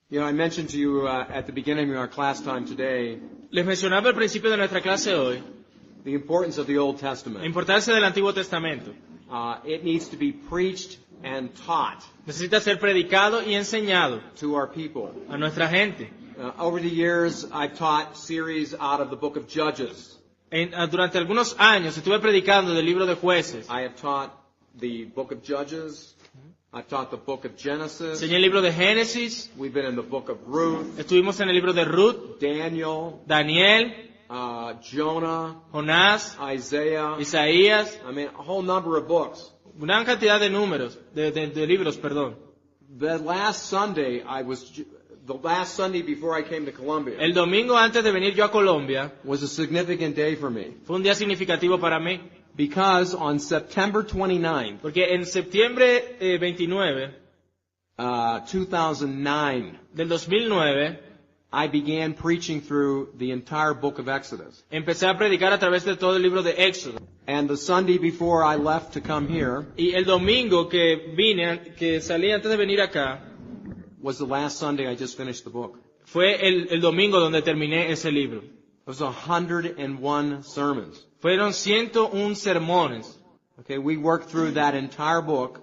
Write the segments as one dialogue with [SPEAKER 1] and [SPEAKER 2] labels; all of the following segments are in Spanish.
[SPEAKER 1] You know, I mentioned to you at the beginning of our class time today
[SPEAKER 2] Les mencionaba al principio de nuestra clase hoy
[SPEAKER 1] the importance of the Old
[SPEAKER 2] la
[SPEAKER 1] Testament.
[SPEAKER 2] importancia del Antiguo Testamento.
[SPEAKER 1] It needs to be preached and taught
[SPEAKER 2] Necesita ser predicado y enseñado
[SPEAKER 1] to our people.
[SPEAKER 2] a nuestra gente.
[SPEAKER 1] Over the years, I've taught series out of the book of Judges.
[SPEAKER 2] Durante algunos años estuve predicando del libro de Jueces.
[SPEAKER 1] I have taught the book of Judges. I've taught the book of Genesis.
[SPEAKER 2] Enseñé el libro de Génesis,
[SPEAKER 1] We've been in the book of Ruth,
[SPEAKER 2] estuvimos en el libro de Ruth,
[SPEAKER 1] Daniel,
[SPEAKER 2] Daniel,
[SPEAKER 1] Jonah,
[SPEAKER 2] Jonás,
[SPEAKER 1] Isaiah.
[SPEAKER 2] Isaías,
[SPEAKER 1] I mean, a whole number of books.
[SPEAKER 2] una gran cantidad de números, de libros, perdón.
[SPEAKER 1] The last Sunday before I came to Columbia
[SPEAKER 2] El domingo antes de venir yo a Colombia
[SPEAKER 1] was a significant day for me
[SPEAKER 2] fue un día significativo para mí,
[SPEAKER 1] because on September 29th,
[SPEAKER 2] porque en septiembre 29
[SPEAKER 1] 2009,
[SPEAKER 2] del 2009
[SPEAKER 1] I began preaching through the entire book of Exodus.
[SPEAKER 2] empecé a predicar a través de todo el libro de Éxodo.
[SPEAKER 1] And the Sunday before I left to come here
[SPEAKER 2] Y el domingo que salí antes de venir acá,
[SPEAKER 1] was the last Sunday I just finished the book.
[SPEAKER 2] fue el domingo donde terminé ese libro.
[SPEAKER 1] It was 101 sermons.
[SPEAKER 2] Fueron 101 sermones.
[SPEAKER 1] Okay, we worked through that entire book,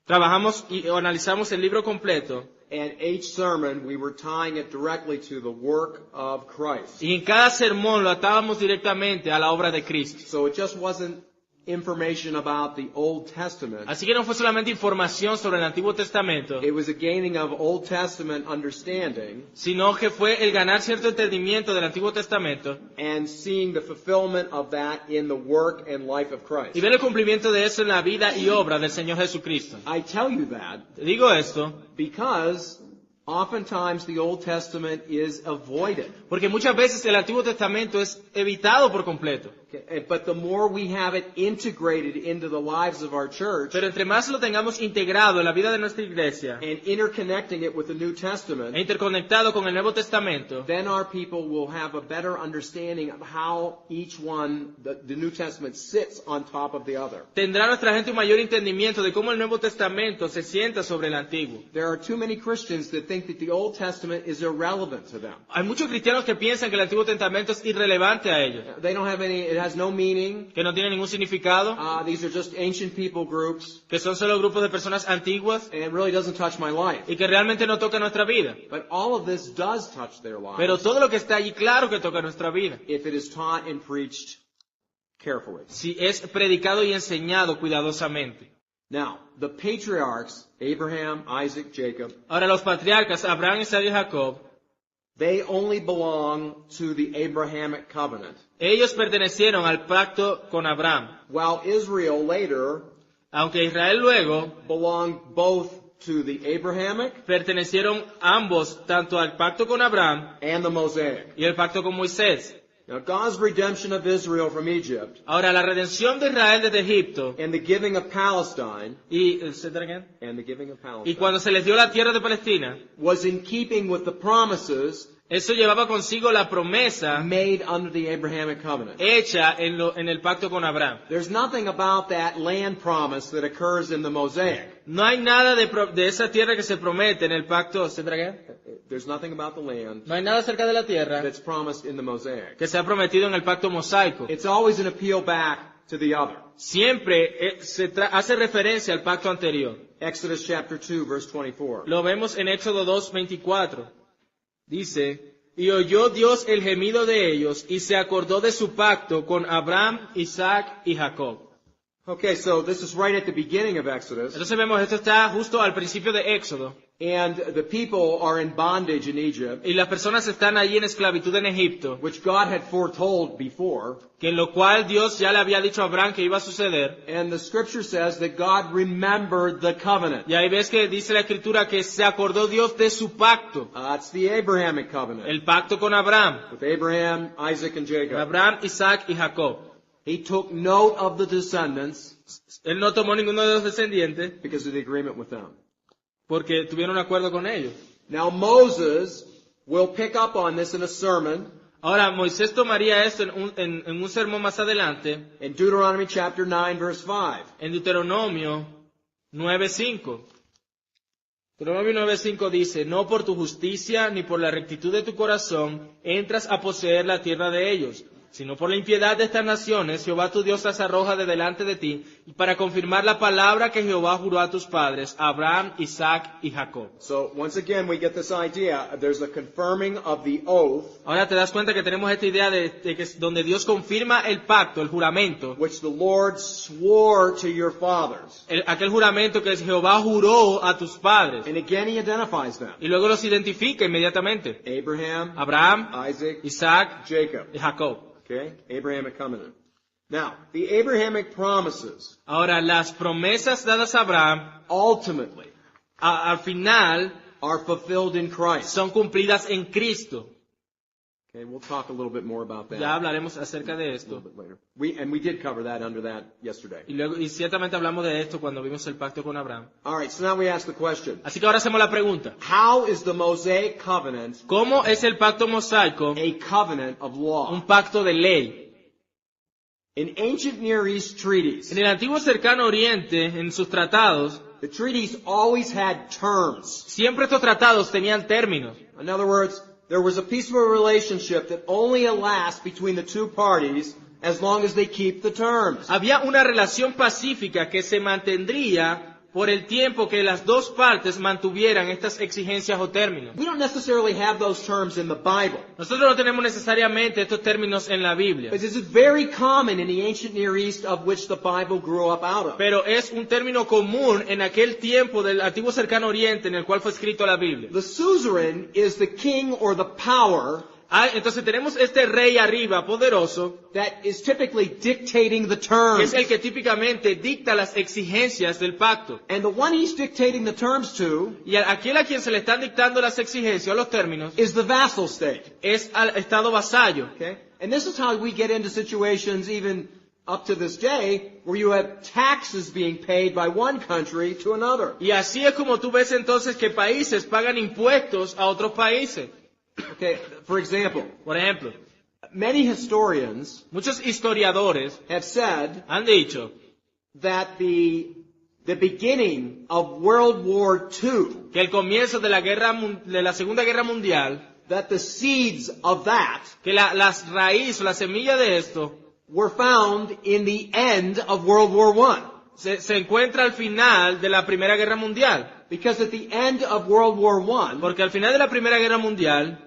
[SPEAKER 2] Trabajamos y analizamos el libro completo.
[SPEAKER 1] and each sermon we were tying it directly to the work of Christ.
[SPEAKER 2] Y en cada sermón lo atábamos directamente a la obra de Cristo.
[SPEAKER 1] So it just wasn't information about the Old Testament.
[SPEAKER 2] Así que no fue solamente información sobre el Antiguo Testamento,
[SPEAKER 1] It was a gaining of Old Testament understanding
[SPEAKER 2] sino que fue el ganar cierto entendimiento del Antiguo Testamento
[SPEAKER 1] and seeing the fulfillment of that in the work and life of Christ.
[SPEAKER 2] y ver el cumplimiento de eso en la vida y obra del Señor Jesucristo.
[SPEAKER 1] I tell you that
[SPEAKER 2] Te digo esto
[SPEAKER 1] because oftentimes the Old Testament is avoided.
[SPEAKER 2] porque muchas veces el Antiguo Testamento es evitado por completo.
[SPEAKER 1] Okay, but the more we have it integrated into the lives of our church
[SPEAKER 2] Pero entre más lo tengamos integrado en la vida de nuestra iglesia
[SPEAKER 1] and interconnecting it with the New Testament,
[SPEAKER 2] e interconectado con el Nuevo Testamento,
[SPEAKER 1] then our people will have a better understanding of how each one, the New Testament, sits on top of the other.
[SPEAKER 2] tendrá nuestra gente un mayor entendimiento de cómo el Nuevo Testamento se sienta sobre el Antiguo.
[SPEAKER 1] There are too many Christians that think that the Old Testament is irrelevant to them.
[SPEAKER 2] Hay muchos cristianos que piensan que el Antiguo Testamento es irrelevante a ellos,
[SPEAKER 1] They don't have it has no meaning.
[SPEAKER 2] que no tiene ningún significado,
[SPEAKER 1] These are just ancient people groups,
[SPEAKER 2] que son solo grupos de personas antiguas
[SPEAKER 1] and it really doesn't touch my life.
[SPEAKER 2] y que realmente no toca nuestra vida.
[SPEAKER 1] But all of this does touch their
[SPEAKER 2] Pero
[SPEAKER 1] lives
[SPEAKER 2] todo lo que está allí, claro que toca nuestra vida,
[SPEAKER 1] if it is taught and preached carefully.
[SPEAKER 2] si es predicado y enseñado cuidadosamente.
[SPEAKER 1] Now, the patriarchs, Abraham, Isaac, Jacob,
[SPEAKER 2] Ahora los patriarcas, Abraham, Isaac y Jacob,
[SPEAKER 1] they only belong to the Abrahamic covenant.
[SPEAKER 2] ellos pertenecieron al pacto con Abraham,
[SPEAKER 1] While Israel later
[SPEAKER 2] aunque Israel luego
[SPEAKER 1] belonged both to the Abrahamic
[SPEAKER 2] pertenecieron ambos tanto al pacto con Abraham
[SPEAKER 1] and the Mosaic.
[SPEAKER 2] y el pacto con Moisés.
[SPEAKER 1] Now, God's redemption of Israel from Egypt
[SPEAKER 2] Ahora la redención de Israel desde Egipto
[SPEAKER 1] and the giving of Palestine
[SPEAKER 2] y cuando se les dio la tierra de Palestina,
[SPEAKER 1] was in keeping with the promises
[SPEAKER 2] eso llevaba consigo la promesa
[SPEAKER 1] made under the Abrahamic covenant.
[SPEAKER 2] hecha en el pacto con Abraham.
[SPEAKER 1] There's nothing about that land promise that occurs in the Mosaic.
[SPEAKER 2] No hay nada de esa tierra que se promete en el pacto.
[SPEAKER 1] There's nothing about the land
[SPEAKER 2] No hay nada acerca de la tierra
[SPEAKER 1] that's promised in the Mosaic.
[SPEAKER 2] que se ha prometido en el pacto mosaico.
[SPEAKER 1] It's always an appeal back to the other.
[SPEAKER 2] Siempre hace referencia al pacto anterior.
[SPEAKER 1] Exodus chapter 2, verse 24.
[SPEAKER 2] Lo vemos en Éxodo 2:24. Dice, y oyó Dios el gemido de ellos y se acordó de su pacto con Abraham, Isaac y Jacob.
[SPEAKER 1] Okay, so this is right at the beginning of Exodus.
[SPEAKER 2] Entonces vemos, esto está justo al principio de Éxodo.
[SPEAKER 1] And the people are in bondage in Egypt,
[SPEAKER 2] Y las personas están allí en esclavitud en Egipto,
[SPEAKER 1] which God had foretold before.
[SPEAKER 2] que en lo cual Dios ya le había dicho a Abraham que iba a suceder.
[SPEAKER 1] And the scripture says that God remembered the covenant.
[SPEAKER 2] Y ahí ves que dice la Escritura que se acordó Dios de su pacto,
[SPEAKER 1] It's the Abrahamic covenant
[SPEAKER 2] el pacto con Abraham,
[SPEAKER 1] with Abraham, Isaac, and Jacob.
[SPEAKER 2] Abraham, Isaac y Jacob.
[SPEAKER 1] He took note of the descendants
[SPEAKER 2] Él no tomó ninguno de los descendientes
[SPEAKER 1] because of the agreement with them.
[SPEAKER 2] porque tuvieron un acuerdo con ellos.
[SPEAKER 1] Now Moses will pick up on this in a sermon
[SPEAKER 2] Ahora, Moisés tomaría esto en un sermón más adelante,
[SPEAKER 1] in Deuteronomy chapter 9, verse 5.
[SPEAKER 2] en Deuteronomio 9:5. Deuteronomio 9:5 dice, no por tu justicia ni por la rectitud de tu corazón entras a poseer la tierra de ellos, sino por la impiedad de estas naciones, Jehová tu Dios las arroja de delante de ti, y para confirmar la palabra que Jehová juró a tus padres, Abraham, Isaac y Jacob.
[SPEAKER 1] So once again we get this idea. There's a confirming of the oath
[SPEAKER 2] Ahora te das cuenta que tenemos esta idea de que es donde Dios confirma el pacto, el juramento,
[SPEAKER 1] which the Lord swore to your fathers.
[SPEAKER 2] aquel juramento que Jehová juró a tus padres.
[SPEAKER 1] And again he identifies them.
[SPEAKER 2] Y luego los identifica inmediatamente.
[SPEAKER 1] Abraham,
[SPEAKER 2] Abraham,
[SPEAKER 1] Isaac,
[SPEAKER 2] Isaac
[SPEAKER 1] Jacob.
[SPEAKER 2] y Jacob.
[SPEAKER 1] Okay? Abrahamic covenant. Now, the Abrahamic promises
[SPEAKER 2] Ahora, las promesas dadas a Abraham,
[SPEAKER 1] ultimately
[SPEAKER 2] al final,
[SPEAKER 1] are fulfilled in Christ.
[SPEAKER 2] son cumplidas en Cristo.
[SPEAKER 1] Okay, we'll talk a little bit more about that
[SPEAKER 2] Ya hablaremos acerca de
[SPEAKER 1] a
[SPEAKER 2] esto.
[SPEAKER 1] little bit later. We did cover that under that yesterday.
[SPEAKER 2] Y ciertamente hablamos de esto cuando vimos el pacto con Abraham.
[SPEAKER 1] All right, so now we ask the question.
[SPEAKER 2] Así que ahora hacemos la pregunta.
[SPEAKER 1] How is the Mosaic covenant
[SPEAKER 2] ¿Cómo es el pacto mosaico
[SPEAKER 1] a covenant of law?
[SPEAKER 2] un pacto de ley?
[SPEAKER 1] In ancient Near East treaties,
[SPEAKER 2] En el antiguo cercano oriente, en sus tratados,
[SPEAKER 1] the treaties always had terms.
[SPEAKER 2] siempre estos tratados tenían términos.
[SPEAKER 1] In other words, there was a peaceful relationship that only lasts between the two parties as long as they keep the terms.
[SPEAKER 2] Había una relación pacífica que se mantendría por el tiempo que las dos partes mantuvieran estas exigencias o términos.
[SPEAKER 1] We don't necessarily have those terms in the Bible,
[SPEAKER 2] Nosotros no tenemos necesariamente estos términos en la Biblia,
[SPEAKER 1] but this is very common in the ancient Near East of which the Bible grew up out of.
[SPEAKER 2] pero es un término común en aquel tiempo del antiguo cercano oriente en el cual fue escrito la Biblia.
[SPEAKER 1] The suzerain is the king or the power
[SPEAKER 2] Entonces tenemos este rey arriba, poderoso,
[SPEAKER 1] that is typically dictating the
[SPEAKER 2] que
[SPEAKER 1] terms.
[SPEAKER 2] es el que típicamente dicta las exigencias del pacto.
[SPEAKER 1] And the one he's dictating the terms to
[SPEAKER 2] Y aquel a quien se le están dictando las exigencias o los términos
[SPEAKER 1] is the vassal state.
[SPEAKER 2] es al estado vasallo.
[SPEAKER 1] Okay? And this is how we get into situations even up to this day where you have taxes being paid by one country to another.
[SPEAKER 2] Y así es como tú ves entonces que países pagan impuestos a otros países.
[SPEAKER 1] Okay, for example,
[SPEAKER 2] Por ejemplo,
[SPEAKER 1] many historians
[SPEAKER 2] muchos historiadores
[SPEAKER 1] have said
[SPEAKER 2] han dicho
[SPEAKER 1] that the beginning of World War II,
[SPEAKER 2] que el comienzo de la Segunda Guerra Mundial,
[SPEAKER 1] that the seeds of that
[SPEAKER 2] que las raíces o la semilla de esto
[SPEAKER 1] were found in the end of World War I.
[SPEAKER 2] se encuentra al final de la Primera Guerra Mundial.
[SPEAKER 1] Because at the end of World War I,
[SPEAKER 2] Porque al final de la Primera Guerra Mundial,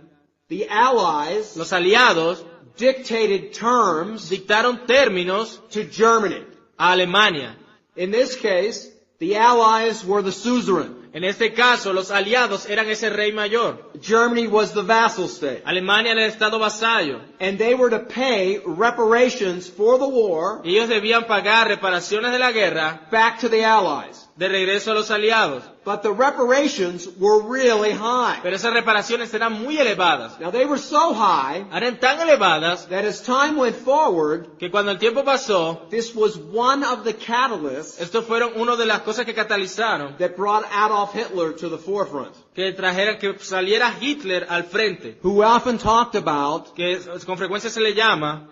[SPEAKER 1] the Allies
[SPEAKER 2] los aliados
[SPEAKER 1] dictated terms
[SPEAKER 2] dictaron términos
[SPEAKER 1] to Germany.
[SPEAKER 2] a Alemania.
[SPEAKER 1] In this case, the Allies were the suzerain.
[SPEAKER 2] En este caso, los aliados eran ese rey mayor.
[SPEAKER 1] Germany was the vassal state.
[SPEAKER 2] Alemania era el estado vasallo.
[SPEAKER 1] And they were to pay reparations for the war
[SPEAKER 2] Ellos debían pagar reparaciones de la guerra
[SPEAKER 1] back to the Allies.
[SPEAKER 2] de regreso a los aliados.
[SPEAKER 1] But the reparations were really high.
[SPEAKER 2] Pero esas reparaciones eran muy elevadas.
[SPEAKER 1] Now they were so high
[SPEAKER 2] Eran tan elevadas
[SPEAKER 1] that as time went forward,
[SPEAKER 2] que cuando el tiempo pasó,
[SPEAKER 1] this was one of the catalysts
[SPEAKER 2] estos fueron una de las cosas que catalizaron
[SPEAKER 1] that brought Adolf Hitler to the forefront,
[SPEAKER 2] que saliera Hitler al frente,
[SPEAKER 1] who often talked about
[SPEAKER 2] que con frecuencia se le llama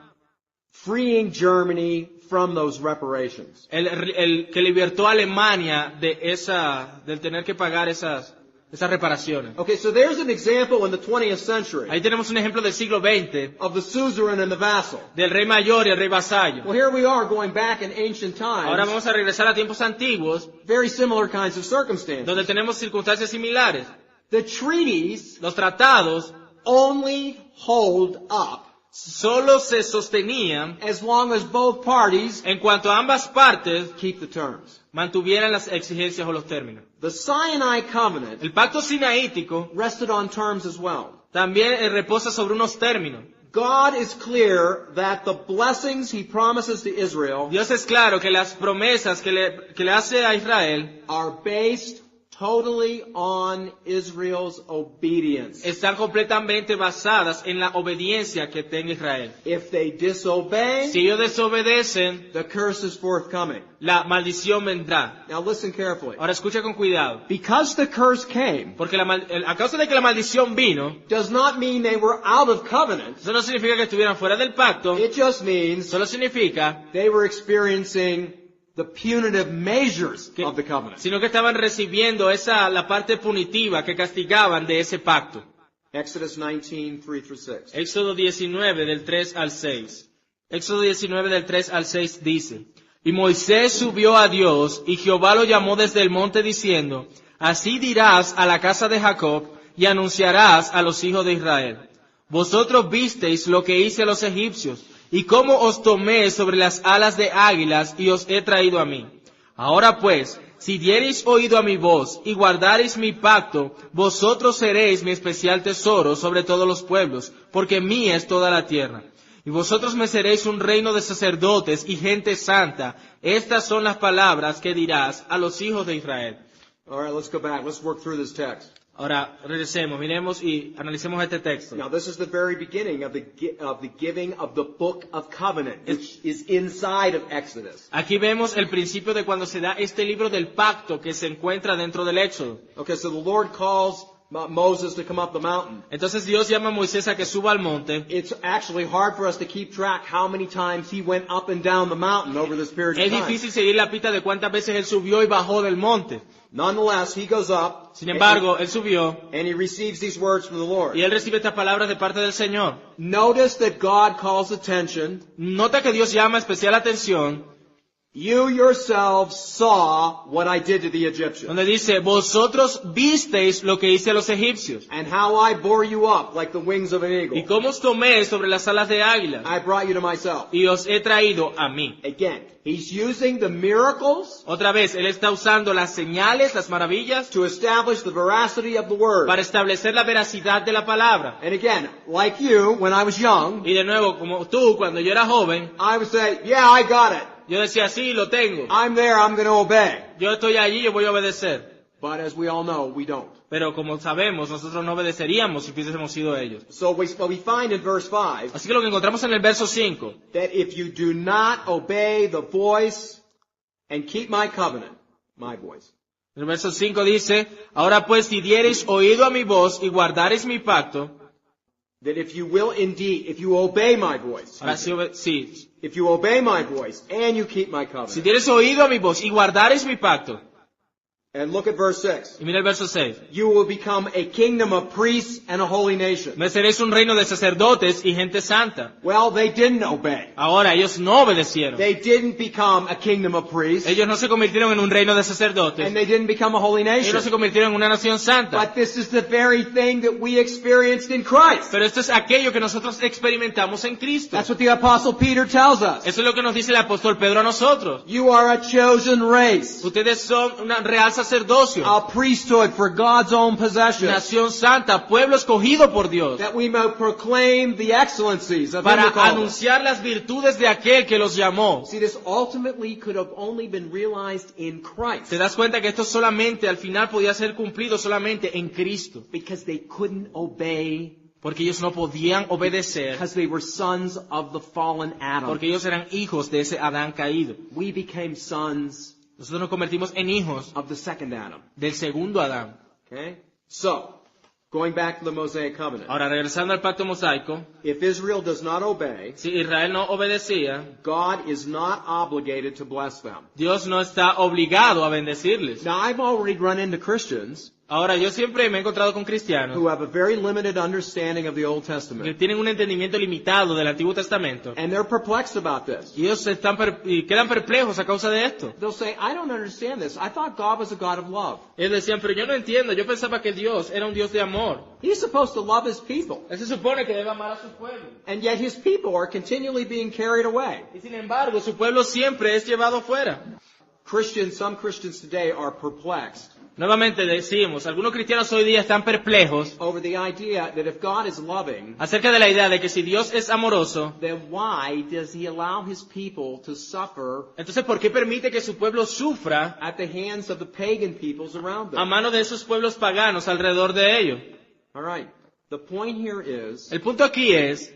[SPEAKER 1] freeing Germany from those reparations.
[SPEAKER 2] el que libertó a Alemania del tener que pagar esas reparaciones.
[SPEAKER 1] Okay, so there's an example in the 20th century
[SPEAKER 2] Ahí tenemos un ejemplo del siglo XX,
[SPEAKER 1] of the suzerain and the vassal.
[SPEAKER 2] del rey mayor y el rey vasallo.
[SPEAKER 1] Well, here we are going back in ancient
[SPEAKER 2] Ahora
[SPEAKER 1] times,
[SPEAKER 2] vamos a regresar a tiempos antiguos,
[SPEAKER 1] very similar kinds of circumstances.
[SPEAKER 2] donde tenemos circunstancias similares.
[SPEAKER 1] The treaties
[SPEAKER 2] Los tratados
[SPEAKER 1] only hold up
[SPEAKER 2] solo se sostenían
[SPEAKER 1] as long as both parties
[SPEAKER 2] en cuanto ambas partes
[SPEAKER 1] keep the terms.
[SPEAKER 2] mantuvieran las exigencias o los términos.
[SPEAKER 1] The Sinai covenant
[SPEAKER 2] El pacto sinaítico
[SPEAKER 1] rested on terms as well.
[SPEAKER 2] también reposa sobre unos términos.
[SPEAKER 1] God is clear that the blessings he promises to Israel
[SPEAKER 2] Dios es claro que las promesas que le hace a Israel
[SPEAKER 1] are based totally on Israel's obedience.
[SPEAKER 2] están completamente basadas en la obediencia que tenga Israel.
[SPEAKER 1] If they disobey,
[SPEAKER 2] Si ellos desobedecen,
[SPEAKER 1] the curse is forthcoming.
[SPEAKER 2] la maldición vendrá.
[SPEAKER 1] Now listen carefully.
[SPEAKER 2] Ahora escucha con cuidado,
[SPEAKER 1] Because the curse came,
[SPEAKER 2] porque a causa de que la maldición vino,
[SPEAKER 1] does not mean they were out of covenant.
[SPEAKER 2] eso no significa que estuvieran fuera del pacto,
[SPEAKER 1] It just means
[SPEAKER 2] solo significa
[SPEAKER 1] they were experiencing the punitive measures
[SPEAKER 2] que-
[SPEAKER 1] of the covenant.
[SPEAKER 2] sino que estaban recibiendo la parte punitiva que castigaban de ese pacto.
[SPEAKER 1] Exodus 19, 3 through 6.
[SPEAKER 2] Éxodo 19 del 3 al 6. Éxodo 19 del 3 al 6 dice, y Moisés subió a Dios, y Jehová lo llamó desde el monte diciendo, así dirás a la casa de Jacob, y anunciarás a los hijos de Israel. Vosotros visteis lo que hice a los egipcios, y cómo os tomé sobre las alas de águilas, y os he traído a mí. Ahora pues, si diereis oído a mi voz, y guardareis mi pacto, vosotros seréis mi especial tesoro sobre todos los pueblos, porque mía es toda la tierra. Y vosotros me seréis un reino de sacerdotes y gente santa. Estas son las palabras que dirás a los hijos de Israel.
[SPEAKER 1] All right, let's go back. Let's work through this text.
[SPEAKER 2] Ahora, regresemos, miremos y analicemos este texto.
[SPEAKER 1] Now, this is the very beginning of the giving of the book of covenant, which is inside of Exodus.
[SPEAKER 2] Aquí vemos el principio de cuando se da este libro del pacto que se encuentra dentro del Éxodo.
[SPEAKER 1] Okay, so the Lord calls Moses to come up the mountain.
[SPEAKER 2] Entonces Dios llama a Moisés a que suba al monte.
[SPEAKER 1] It's actually hard for us to keep track how many times he went up and down the mountain over this period
[SPEAKER 2] Es
[SPEAKER 1] of time.
[SPEAKER 2] difícil seguir la pista de cuántas veces él subió y bajó del monte.
[SPEAKER 1] Nonetheless, he goes up
[SPEAKER 2] Sin embargo, él subió
[SPEAKER 1] and he receives these words from the Lord.
[SPEAKER 2] y él recibe estas palabras de parte del Señor.
[SPEAKER 1] Notice that God calls attention.
[SPEAKER 2] Nota que Dios llama especial atención
[SPEAKER 1] You yourselves saw what I did to the Egyptians,
[SPEAKER 2] donde dice, vosotros visteis lo que hice a los egipcios
[SPEAKER 1] and how I bore you up like the wings of an
[SPEAKER 2] y
[SPEAKER 1] eagle.
[SPEAKER 2] cómo os tomé sobre las alas de águila
[SPEAKER 1] I brought you to myself.
[SPEAKER 2] y os he traído a mí.
[SPEAKER 1] Again, he's using the miracles
[SPEAKER 2] Otra vez, él está usando las señales, las maravillas,
[SPEAKER 1] to establish the veracity of the word.
[SPEAKER 2] para establecer la veracidad de la palabra.
[SPEAKER 1] And again, like you, when I was young,
[SPEAKER 2] Y de nuevo, como tú, cuando yo era joven,
[SPEAKER 1] I would say, yeah, I got it.
[SPEAKER 2] yo decía, sí, lo tengo.
[SPEAKER 1] I'm there, I'm going to obey.
[SPEAKER 2] Yo estoy allí, yo voy a obedecer.
[SPEAKER 1] But as we all know, we don't.
[SPEAKER 2] Pero como sabemos, nosotros no obedeceríamos si hubiésemos sido ellos.
[SPEAKER 1] So what we find in verse 5,
[SPEAKER 2] Así que lo que encontramos en el verso 5,
[SPEAKER 1] that if you do not obey the voice and keep my covenant, my voice,
[SPEAKER 2] el verso 5 dice, ahora pues si diereis oído a mi voz y guardareis mi pacto,
[SPEAKER 1] that if you will indeed, if you obey my voice,
[SPEAKER 2] ahora sí,
[SPEAKER 1] if you obey my voice and you keep my
[SPEAKER 2] si
[SPEAKER 1] covenant,
[SPEAKER 2] diereis oído a mi voz y guardareis mi pacto,
[SPEAKER 1] and look at verse 6,
[SPEAKER 2] y mira el verso 6,
[SPEAKER 1] you will become a kingdom of priests and a holy nation.
[SPEAKER 2] me seréis un reino de sacerdotes y gente santa.
[SPEAKER 1] Well, they didn't obey.
[SPEAKER 2] Ahora ellos no obedecieron.
[SPEAKER 1] They didn't become a kingdom of priests,
[SPEAKER 2] Ellos no se convirtieron en un reino de
[SPEAKER 1] and
[SPEAKER 2] sacerdotes.
[SPEAKER 1] they didn't become a holy
[SPEAKER 2] Ellos
[SPEAKER 1] nation.
[SPEAKER 2] no se convirtieron en una nación santa.
[SPEAKER 1] But this is the very thing that we experienced in Christ.
[SPEAKER 2] Pero esto es aquello que nosotros experimentamos en Cristo.
[SPEAKER 1] That's what the Apostle Peter tells us.
[SPEAKER 2] Eso es lo que nos dice el apóstol Pedro a nosotros.
[SPEAKER 1] You are a chosen race,
[SPEAKER 2] Ustedes son una real sacerdocio,
[SPEAKER 1] a priesthood for God's own possession,
[SPEAKER 2] nación santa, pueblo escogido por Dios,
[SPEAKER 1] that we may proclaim the excellencies of Him
[SPEAKER 2] para
[SPEAKER 1] who called us.
[SPEAKER 2] anunciar las virtudes de aquel que los llamó.
[SPEAKER 1] See, this ultimately could have only been realized in Christ
[SPEAKER 2] Te das cuenta que esto solamente, al final, podía ser cumplido solamente en Cristo.
[SPEAKER 1] because they couldn't obey
[SPEAKER 2] Porque ellos no podían obedecer,
[SPEAKER 1] because they were sons of the fallen Adam.
[SPEAKER 2] porque ellos eran hijos de ese Adán caído.
[SPEAKER 1] We became sons
[SPEAKER 2] Nosotros nos convertimos en hijos
[SPEAKER 1] of the second Adam.
[SPEAKER 2] del segundo Adán.
[SPEAKER 1] Okay? So, going back to the Mosaic covenant.
[SPEAKER 2] Ahora, regresando al pacto mosaico,
[SPEAKER 1] If Israel does not obey,
[SPEAKER 2] si Israel no obedecía,
[SPEAKER 1] God is not obligated to bless them.
[SPEAKER 2] Dios no está obligado a bendecirles.
[SPEAKER 1] Now, I've already run into Christians
[SPEAKER 2] Ahora, yo siempre me he encontrado con cristianos
[SPEAKER 1] who have a very limited understanding of the Old
[SPEAKER 2] que
[SPEAKER 1] Testament.
[SPEAKER 2] tienen un entendimiento limitado del Antiguo Testamento.
[SPEAKER 1] And they're perplexed about this.
[SPEAKER 2] Y ellos quedan perplejos a causa de esto.
[SPEAKER 1] They'll say, I don't understand this. I thought God was a God of love.
[SPEAKER 2] Ellos decían, pero yo no entiendo, yo pensaba que Dios era un Dios de amor.
[SPEAKER 1] He's supposed to love His people.
[SPEAKER 2] Él se supone que debe amar a su pueblo.
[SPEAKER 1] And yet His people are continually being carried away.
[SPEAKER 2] Y sin embargo, su pueblo siempre es llevado fuera.
[SPEAKER 1] Some Christians today are perplexed
[SPEAKER 2] Nuevamente decimos, algunos cristianos hoy día están perplejos
[SPEAKER 1] over the idea that if God is loving,
[SPEAKER 2] acerca de la idea de que si Dios es amoroso,
[SPEAKER 1] then why does He allow His people to suffer
[SPEAKER 2] entonces ¿por qué permite que su pueblo sufra
[SPEAKER 1] at the hands of the pagan peoples around
[SPEAKER 2] a
[SPEAKER 1] them?
[SPEAKER 2] mano de esos pueblos paganos alrededor de ellos?
[SPEAKER 1] All right. The point here is,
[SPEAKER 2] El punto aquí es,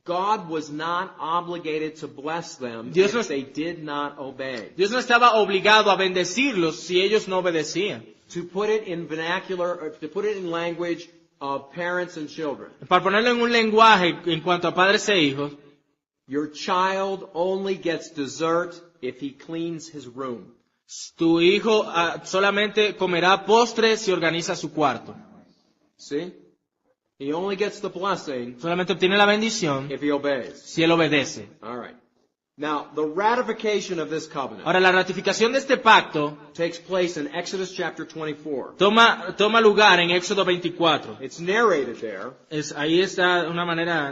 [SPEAKER 1] God was not obligated to bless them
[SPEAKER 2] Dios no-
[SPEAKER 1] if they did not obey.
[SPEAKER 2] Dios no estaba obligado a bendecirlos si ellos no obedecían.
[SPEAKER 1] To put it in vernacular, or to put it in language of parents and children,
[SPEAKER 2] Para ponerlo en un lenguaje en cuanto a padres e hijos,
[SPEAKER 1] your child only gets dessert if he cleans his room.
[SPEAKER 2] Tu hijo solamente comerá postre si organiza su cuarto.
[SPEAKER 1] See? He only gets the blessing
[SPEAKER 2] Solamente obtiene la bendición
[SPEAKER 1] if he obeys.
[SPEAKER 2] si él obedece.
[SPEAKER 1] All right. Now, the ratification of this covenant
[SPEAKER 2] Ahora, la ratificación de este pacto
[SPEAKER 1] takes place in Exodus chapter 24.
[SPEAKER 2] toma lugar en Éxodo 24.
[SPEAKER 1] It's narrated there,
[SPEAKER 2] Ahí está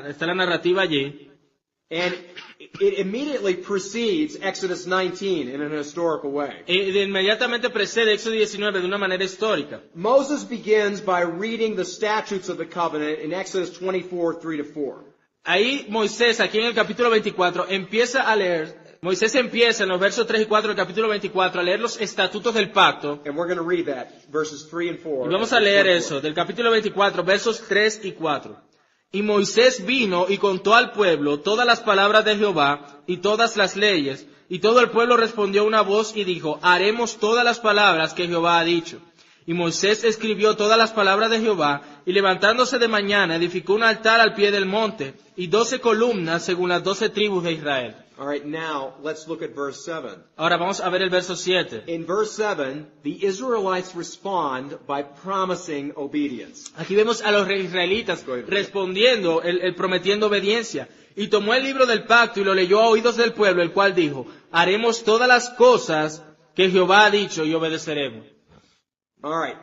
[SPEAKER 2] está la narrativa allí.
[SPEAKER 1] and it immediately precedes Exodus 19 in an historical way.
[SPEAKER 2] Inmediatamente precede Éxodo 19 de una manera histórica.
[SPEAKER 1] Moses begins by reading the statutes of the covenant in Exodus 24, 3-4.
[SPEAKER 2] Ahí Moisés, aquí en el capítulo 24, Moisés empieza en los versos 3 y 4 del capítulo 24 a leer los estatutos del pacto.
[SPEAKER 1] And we're going to read that, verses 3 and 4.
[SPEAKER 2] Y vamos a leer eso, del capítulo 24, versos 3 y 4. Y Moisés vino y contó al pueblo todas las palabras de Jehová y todas las leyes, y todo el pueblo respondió a una voz y dijo, haremos todas las palabras que Jehová ha dicho. Y Moisés escribió todas las palabras de Jehová, y levantándose de mañana edificó un altar al pie del monte, y 12 columnas según las 12 tribus de Israel.
[SPEAKER 1] All right, now let's look at verse 7.
[SPEAKER 2] Ahora vamos a ver el verso 7.
[SPEAKER 1] In verse 7, the Israelites respond by promising obedience.
[SPEAKER 2] Aquí vemos a los israelitas respondiendo, prometiendo obediencia. Y tomó el libro del pacto y lo leyó a oídos del pueblo, el cual dijo, haremos todas las cosas que Jehová ha dicho y obedeceremos.
[SPEAKER 1] All right.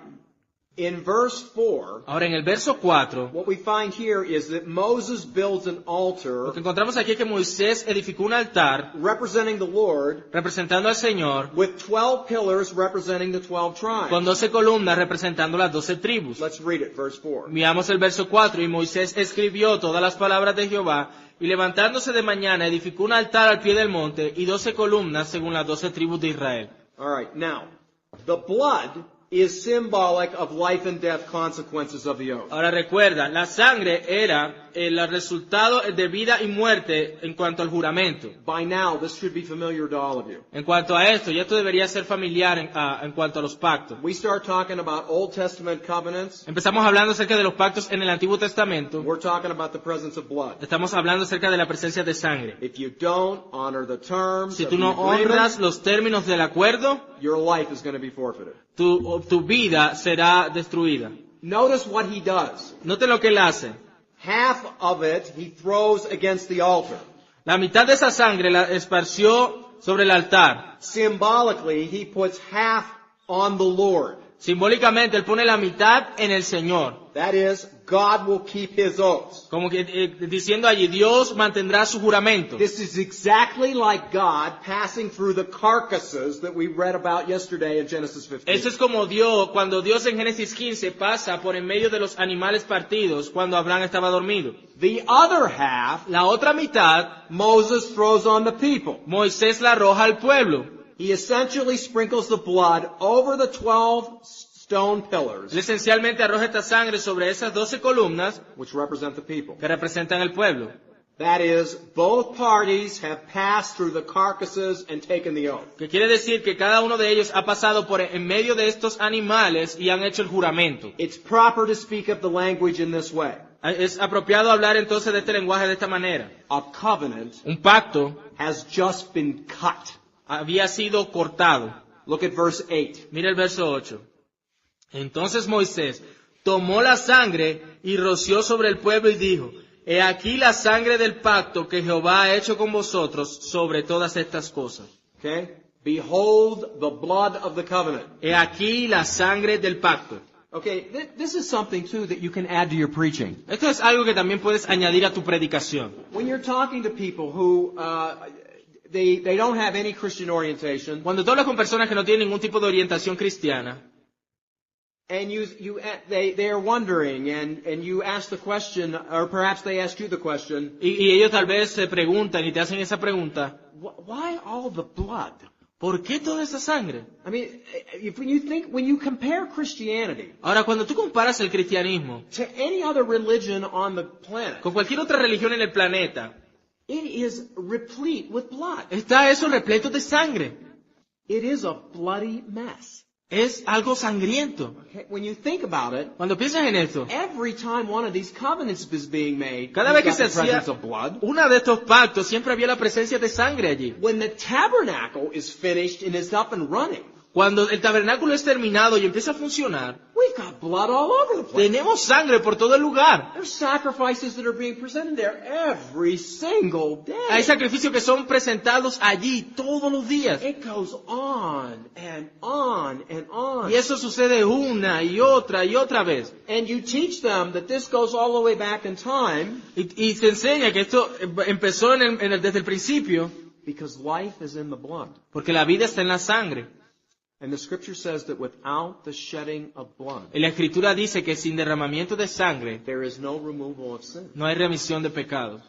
[SPEAKER 1] In verse 4,
[SPEAKER 2] Ahora en el verso 4,
[SPEAKER 1] what we find here is that Moses builds an
[SPEAKER 2] lo
[SPEAKER 1] altar
[SPEAKER 2] que encontramos aquí es que Moisés edificó un altar
[SPEAKER 1] representing the Lord
[SPEAKER 2] representando al Señor
[SPEAKER 1] with 12 pillars representing the 12 tribes.
[SPEAKER 2] con 12 columnas representando las 12 tribus.
[SPEAKER 1] Let's read it, verse 4.
[SPEAKER 2] Miramos el verso 4, y Moisés escribió todas las palabras de Jehová, y levantándose de mañana edificó un altar al pie del monte y 12 columnas según las 12 tribus de Israel.
[SPEAKER 1] All right, now, the blood is symbolic of life and death consequences of the oath.
[SPEAKER 2] Ahora recuerda, la sangre era el resultado de vida y muerte en cuanto al juramento.
[SPEAKER 1] By now, this should be familiar to all of you.
[SPEAKER 2] En cuanto a esto, ya esto debería ser familiar en cuanto a los pactos.
[SPEAKER 1] We start talking about Old Testament covenants.
[SPEAKER 2] Empezamos hablando acerca de los pactos en el Antiguo Testamento.
[SPEAKER 1] We're talking about the presence of blood.
[SPEAKER 2] Estamos hablando acerca de la presencia de sangre.
[SPEAKER 1] If you don't honor the terms
[SPEAKER 2] Si
[SPEAKER 1] of
[SPEAKER 2] tú
[SPEAKER 1] the
[SPEAKER 2] no
[SPEAKER 1] agreement,
[SPEAKER 2] honras los términos del acuerdo,
[SPEAKER 1] your life is going to be forfeited.
[SPEAKER 2] tu vida será destruida.
[SPEAKER 1] Notice what he does.
[SPEAKER 2] Noten lo que él hace.
[SPEAKER 1] Half of it he throws against the altar.
[SPEAKER 2] La mitad de esa sangre la esparció sobre el altar.
[SPEAKER 1] Symbolically, he puts half on the Lord.
[SPEAKER 2] Simbólicamente, él pone la mitad en el Señor.
[SPEAKER 1] That is, God will keep his oaths.
[SPEAKER 2] Como que diciendo allí, Dios mantendrá su juramento.
[SPEAKER 1] This is exactly like God passing through the carcasses that we read about yesterday in Genesis 15.
[SPEAKER 2] Eso es como cuando Dios en Génesis 15 pasa por en medio de los animales partidos cuando Abraham estaba dormido.
[SPEAKER 1] The other half,
[SPEAKER 2] La otra mitad,
[SPEAKER 1] Moses throws on the people.
[SPEAKER 2] Moisés la arroja al pueblo.
[SPEAKER 1] He essentially sprinkles the blood over the 12 stone pillars,
[SPEAKER 2] Él esencialmente arroja esta sangre sobre esas 12 columnas
[SPEAKER 1] which represent the people.
[SPEAKER 2] que representan el pueblo.
[SPEAKER 1] That is, both parties have passed through the carcasses and taken the oath.
[SPEAKER 2] Que quiere decir que cada uno de ellos ha pasado por en medio de estos animales y han hecho el juramento.
[SPEAKER 1] It's proper to speak of the language in this way.
[SPEAKER 2] Es apropiado hablar entonces de este lenguaje de esta manera.
[SPEAKER 1] A covenant
[SPEAKER 2] Un pacto
[SPEAKER 1] has just been cut.
[SPEAKER 2] había sido cortado.
[SPEAKER 1] Look at verse 8.
[SPEAKER 2] Mira el verso 8. Entonces Moisés tomó la sangre y roció sobre el pueblo y dijo, he aquí la sangre del pacto que Jehová ha hecho con vosotros sobre todas estas cosas.
[SPEAKER 1] Okay? Behold the blood of the covenant.
[SPEAKER 2] He aquí la sangre del pacto.
[SPEAKER 1] Okay, this is something too that you can add to your preaching.
[SPEAKER 2] Esto es algo que también puedes añadir a tu predicación.
[SPEAKER 1] When you're talking to people who they don't have any Christian orientation,
[SPEAKER 2] Cuando tú hablas con personas que no tienen ningún tipo de orientación cristiana,
[SPEAKER 1] and they are wondering, and you ask the question, or perhaps they ask you the question,
[SPEAKER 2] y ellos tal vez se preguntan y te hacen esa pregunta,
[SPEAKER 1] why all the blood?
[SPEAKER 2] ¿por qué toda esa sangre?
[SPEAKER 1] I mean, when you compare Christianity
[SPEAKER 2] Ahora, cuando tú comparas el cristianismo
[SPEAKER 1] to any other religion on the planet,
[SPEAKER 2] con cualquier otra religión en el planeta,
[SPEAKER 1] it is replete with blood.
[SPEAKER 2] está eso repleto de sangre.
[SPEAKER 1] It is a bloody mess.
[SPEAKER 2] es algo sangriento.
[SPEAKER 1] Okay? When you think about it,
[SPEAKER 2] Cuando piensas en esto,
[SPEAKER 1] every time one of these covenants is being made,
[SPEAKER 2] cada
[SPEAKER 1] you've
[SPEAKER 2] vez que
[SPEAKER 1] got
[SPEAKER 2] se
[SPEAKER 1] the
[SPEAKER 2] hacía
[SPEAKER 1] presence of blood.
[SPEAKER 2] una de estos pactos, siempre había la presencia de sangre allí.
[SPEAKER 1] When the tabernacle is finished and is up and running,
[SPEAKER 2] Cuando el tabernáculo es terminado y empieza a funcionar,
[SPEAKER 1] we've got blood all over the place.
[SPEAKER 2] tenemos sangre por todo el lugar.
[SPEAKER 1] There's sacrifices that are being presented there every single
[SPEAKER 2] Hay
[SPEAKER 1] day.
[SPEAKER 2] sacrificios que son presentados allí todos los días.
[SPEAKER 1] It goes on and on and on.
[SPEAKER 2] Y eso sucede una y otra vez.
[SPEAKER 1] And you teach them that this goes all the way back in time
[SPEAKER 2] Y se enseña que esto empezó desde el principio,
[SPEAKER 1] because life is in the blood.
[SPEAKER 2] porque la vida está en la sangre.
[SPEAKER 1] And the scripture says that without the shedding of blood,
[SPEAKER 2] Y la Escritura dice que sin derramamiento de sangre
[SPEAKER 1] there is no removal of sin.
[SPEAKER 2] no hay remisión de pecados.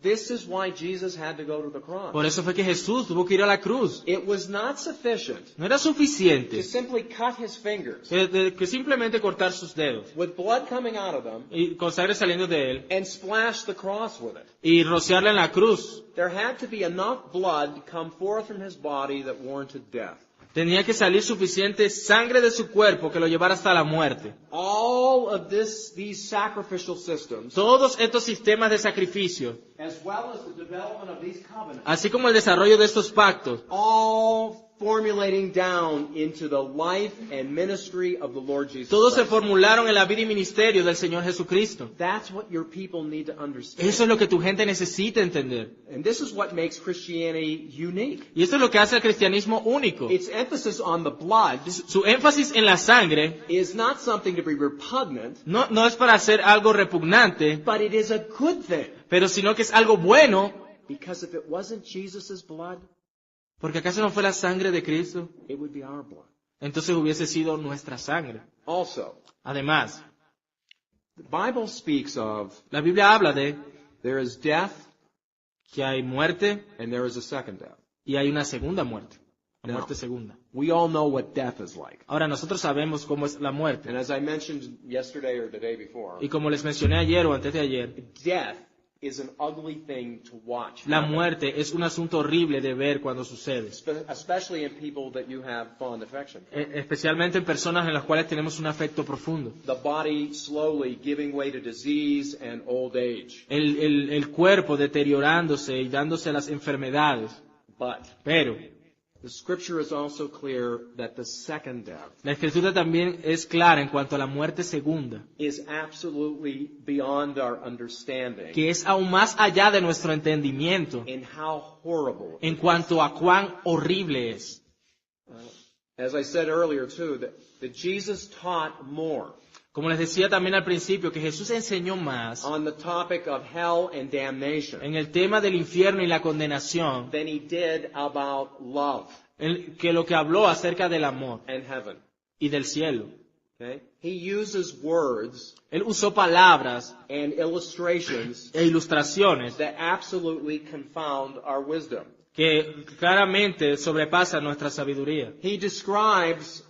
[SPEAKER 1] This is why Jesus had to go to the cross.
[SPEAKER 2] Por eso fue que Jesús tuvo que ir a la cruz.
[SPEAKER 1] It was not sufficient
[SPEAKER 2] No era
[SPEAKER 1] to
[SPEAKER 2] suficiente
[SPEAKER 1] simply cut his fingers
[SPEAKER 2] que simplemente cortar sus dedos
[SPEAKER 1] with blood coming out of them
[SPEAKER 2] y con sangre saliendo de él
[SPEAKER 1] and splash the cross with it.
[SPEAKER 2] y rociarla en la cruz.
[SPEAKER 1] There had to be enough blood come forth from his body that warranted death.
[SPEAKER 2] Tenía que salir suficiente sangre de su cuerpo que lo llevara hasta la muerte.
[SPEAKER 1] All of these sacrificial systems,
[SPEAKER 2] Todos estos sistemas de sacrificio,
[SPEAKER 1] as well as the development of these covenants,
[SPEAKER 2] así como el desarrollo de estos pactos,
[SPEAKER 1] all formulating down into the life and ministry of the Lord Jesus
[SPEAKER 2] todos se
[SPEAKER 1] Christ.
[SPEAKER 2] formularon en la vida y ministerio del Señor Jesucristo.
[SPEAKER 1] That's what your people need to understand.
[SPEAKER 2] Eso es lo que tu gente necesita entender.
[SPEAKER 1] And this is what makes Christianity unique.
[SPEAKER 2] Y eso es lo que hace el cristianismo único.
[SPEAKER 1] Its emphasis on the blood
[SPEAKER 2] Su énfasis en la sangre
[SPEAKER 1] is not something to be repugnant,
[SPEAKER 2] no es para hacer algo repugnante,
[SPEAKER 1] but it is a good thing.
[SPEAKER 2] pero sino que es algo bueno,
[SPEAKER 1] Because if it wasn't Jesus' blood,
[SPEAKER 2] porque acaso no fue la sangre de Cristo,
[SPEAKER 1] it would be our blood.
[SPEAKER 2] entonces hubiese sido nuestra sangre.
[SPEAKER 1] Also,
[SPEAKER 2] Además,
[SPEAKER 1] the Bible speaks of
[SPEAKER 2] la Biblia habla de
[SPEAKER 1] there is death
[SPEAKER 2] que hay muerte
[SPEAKER 1] and there is a second death.
[SPEAKER 2] y hay una segunda muerte, la
[SPEAKER 1] No.
[SPEAKER 2] muerte segunda.
[SPEAKER 1] We all know what death is like.
[SPEAKER 2] Ahora, nosotros sabemos cómo es la muerte.
[SPEAKER 1] And as I mentioned yesterday or the day before,
[SPEAKER 2] Y como les mencioné ayer o antes de ayer,
[SPEAKER 1] death is an ugly thing to watch.
[SPEAKER 2] la
[SPEAKER 1] happen,
[SPEAKER 2] muerte es un asunto horrible de ver cuando sucede.
[SPEAKER 1] especially in people that you have fond affection for.
[SPEAKER 2] Especialmente en personas en las cuales tenemos un afecto profundo.
[SPEAKER 1] The body slowly giving way to disease and old age.
[SPEAKER 2] El cuerpo deteriorándose y dándose a las enfermedades.
[SPEAKER 1] But
[SPEAKER 2] Pero
[SPEAKER 1] the scripture is also clear that the second death
[SPEAKER 2] la Escritura también es clara en cuanto a la muerte segunda,
[SPEAKER 1] is absolutely beyond our understanding
[SPEAKER 2] que es aún más allá de nuestro entendimiento
[SPEAKER 1] in how horrible.
[SPEAKER 2] en cuanto a cuán horrible es.
[SPEAKER 1] As I said earlier too, that Jesus taught more
[SPEAKER 2] Como les decía también al principio, que Jesús enseñó más
[SPEAKER 1] on the topic of hell and damnation
[SPEAKER 2] en el tema del infierno y la condenación
[SPEAKER 1] than he did about love
[SPEAKER 2] que lo que habló acerca del amor
[SPEAKER 1] and heaven.
[SPEAKER 2] y del cielo.
[SPEAKER 1] Okay? He uses words
[SPEAKER 2] Él usó palabras
[SPEAKER 1] and illustrations
[SPEAKER 2] e ilustraciones
[SPEAKER 1] that absolutely confound our wisdom.
[SPEAKER 2] que claramente sobrepasan nuestra sabiduría.
[SPEAKER 1] He describes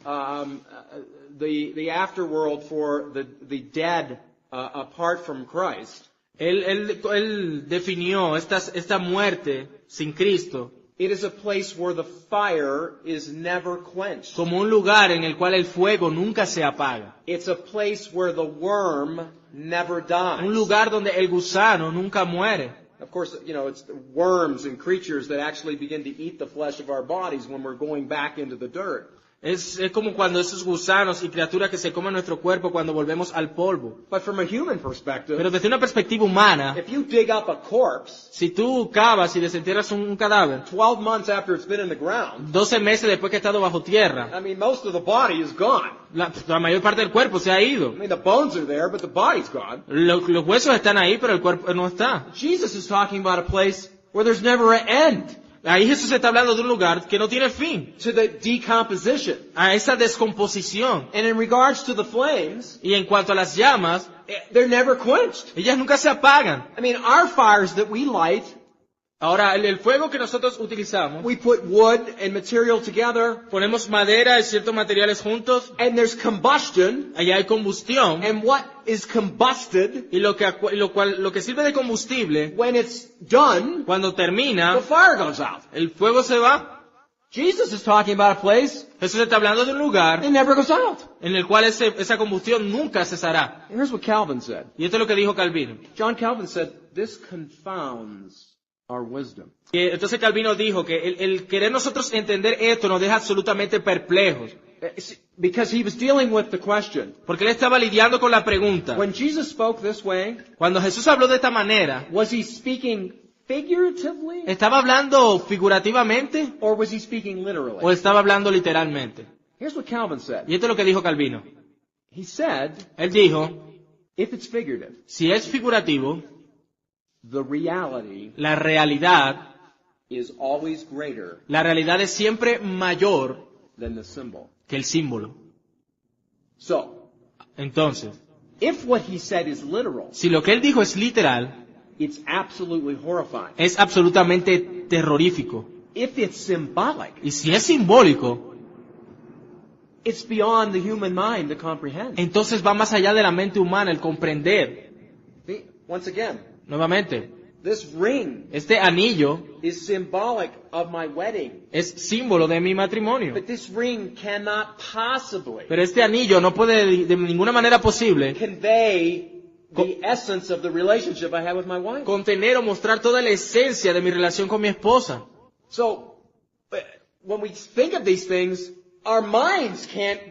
[SPEAKER 1] the afterworld for the dead apart from Christ.
[SPEAKER 2] Él definió esta muerte sin Cristo
[SPEAKER 1] It is a place where the fire is never quenched.
[SPEAKER 2] como un lugar en el cual el fuego nunca se apaga.
[SPEAKER 1] It's a place where the worm never dies.
[SPEAKER 2] Un lugar donde el gusano nunca muere.
[SPEAKER 1] Of course, you know, it's the worms and creatures that actually begin to eat the flesh of our bodies when we're going back into the dirt.
[SPEAKER 2] Es como cuando esos gusanos y criaturas que se comen nuestro cuerpo cuando volvemos al polvo.
[SPEAKER 1] But from a human perspective,
[SPEAKER 2] Pero desde una perspectiva humana,
[SPEAKER 1] if you dig up a corpse
[SPEAKER 2] si tú cavas y desentierras un cadáver,
[SPEAKER 1] 12 months after it's been in the ground,
[SPEAKER 2] 12 meses después que ha estado bajo tierra,
[SPEAKER 1] I mean, most of the body is gone.
[SPEAKER 2] la mayor parte del cuerpo se ha ido.
[SPEAKER 1] I mean, the bones are there, but the body's gone.
[SPEAKER 2] Los huesos están ahí, pero el cuerpo no está.
[SPEAKER 1] Jesus is talking about a place where there's never an end
[SPEAKER 2] Ahí Jesús está hablando de un lugar que no tiene fin,
[SPEAKER 1] to the decomposition.
[SPEAKER 2] a esa descomposición.
[SPEAKER 1] And in regards to the flames,
[SPEAKER 2] Y en cuanto a las llamas,
[SPEAKER 1] they're never quenched.
[SPEAKER 2] ellas nunca se apagan.
[SPEAKER 1] I mean, our fires that we light,
[SPEAKER 2] Ahora, el fuego que nosotros utilizamos,
[SPEAKER 1] we put wood and material together,
[SPEAKER 2] ponemos madera y ciertos materiales juntos,
[SPEAKER 1] and there's combustion,
[SPEAKER 2] allá hay combustión,
[SPEAKER 1] and what is combusted,
[SPEAKER 2] y lo que sirve de combustible,
[SPEAKER 1] when it's done,
[SPEAKER 2] cuando
[SPEAKER 1] the
[SPEAKER 2] termina,
[SPEAKER 1] fire goes out.
[SPEAKER 2] el fuego se va.
[SPEAKER 1] Jesus is talking about a place
[SPEAKER 2] Jesús está hablando de un lugar
[SPEAKER 1] that never goes out.
[SPEAKER 2] en el cual esa combustión nunca cesará.
[SPEAKER 1] And here's what Calvin said.
[SPEAKER 2] Y esto es lo que dijo Calvino.
[SPEAKER 1] John Calvin said, this confounds our wisdom.
[SPEAKER 2] Entonces Calvino dijo que el querer nosotros entender esto nos deja absolutamente perplejos.
[SPEAKER 1] Because he was dealing with the question.
[SPEAKER 2] Porque él estaba lidiando con la pregunta.
[SPEAKER 1] When Jesus spoke this way,
[SPEAKER 2] Cuando Jesús habló de esta manera,
[SPEAKER 1] was he speaking figuratively
[SPEAKER 2] ¿estaba hablando figurativamente
[SPEAKER 1] or was he speaking literally?
[SPEAKER 2] o estaba hablando literalmente?
[SPEAKER 1] Here's what Calvin said.
[SPEAKER 2] Y esto es lo que dijo Calvino.
[SPEAKER 1] He said,
[SPEAKER 2] Él dijo,
[SPEAKER 1] if it's figurative,
[SPEAKER 2] si es figurativo,
[SPEAKER 1] the reality
[SPEAKER 2] la realidad
[SPEAKER 1] is always greater
[SPEAKER 2] es siempre mayor
[SPEAKER 1] than the symbol.
[SPEAKER 2] que el símbolo.
[SPEAKER 1] So,
[SPEAKER 2] Entonces,
[SPEAKER 1] if what he said is literal,
[SPEAKER 2] si lo que él dijo es literal,
[SPEAKER 1] it's absolutely horrifying.
[SPEAKER 2] es absolutamente terrorífico.
[SPEAKER 1] If it's symbolic,
[SPEAKER 2] Y si es simbólico,
[SPEAKER 1] it's beyond the human mind to comprehend.
[SPEAKER 2] entonces va más allá de la mente humana el comprender.
[SPEAKER 1] See, once again,
[SPEAKER 2] Nuevamente,
[SPEAKER 1] this ring
[SPEAKER 2] este anillo
[SPEAKER 1] is symbolic of my wedding.
[SPEAKER 2] es símbolo de mi matrimonio.
[SPEAKER 1] But this ring cannot possibly
[SPEAKER 2] Pero este anillo no puede de ninguna manera posible
[SPEAKER 1] convey the essence of the relationship I have with my wife.
[SPEAKER 2] contener o mostrar toda la esencia de mi relación con mi esposa.
[SPEAKER 1] So, when we think of these things, our minds can't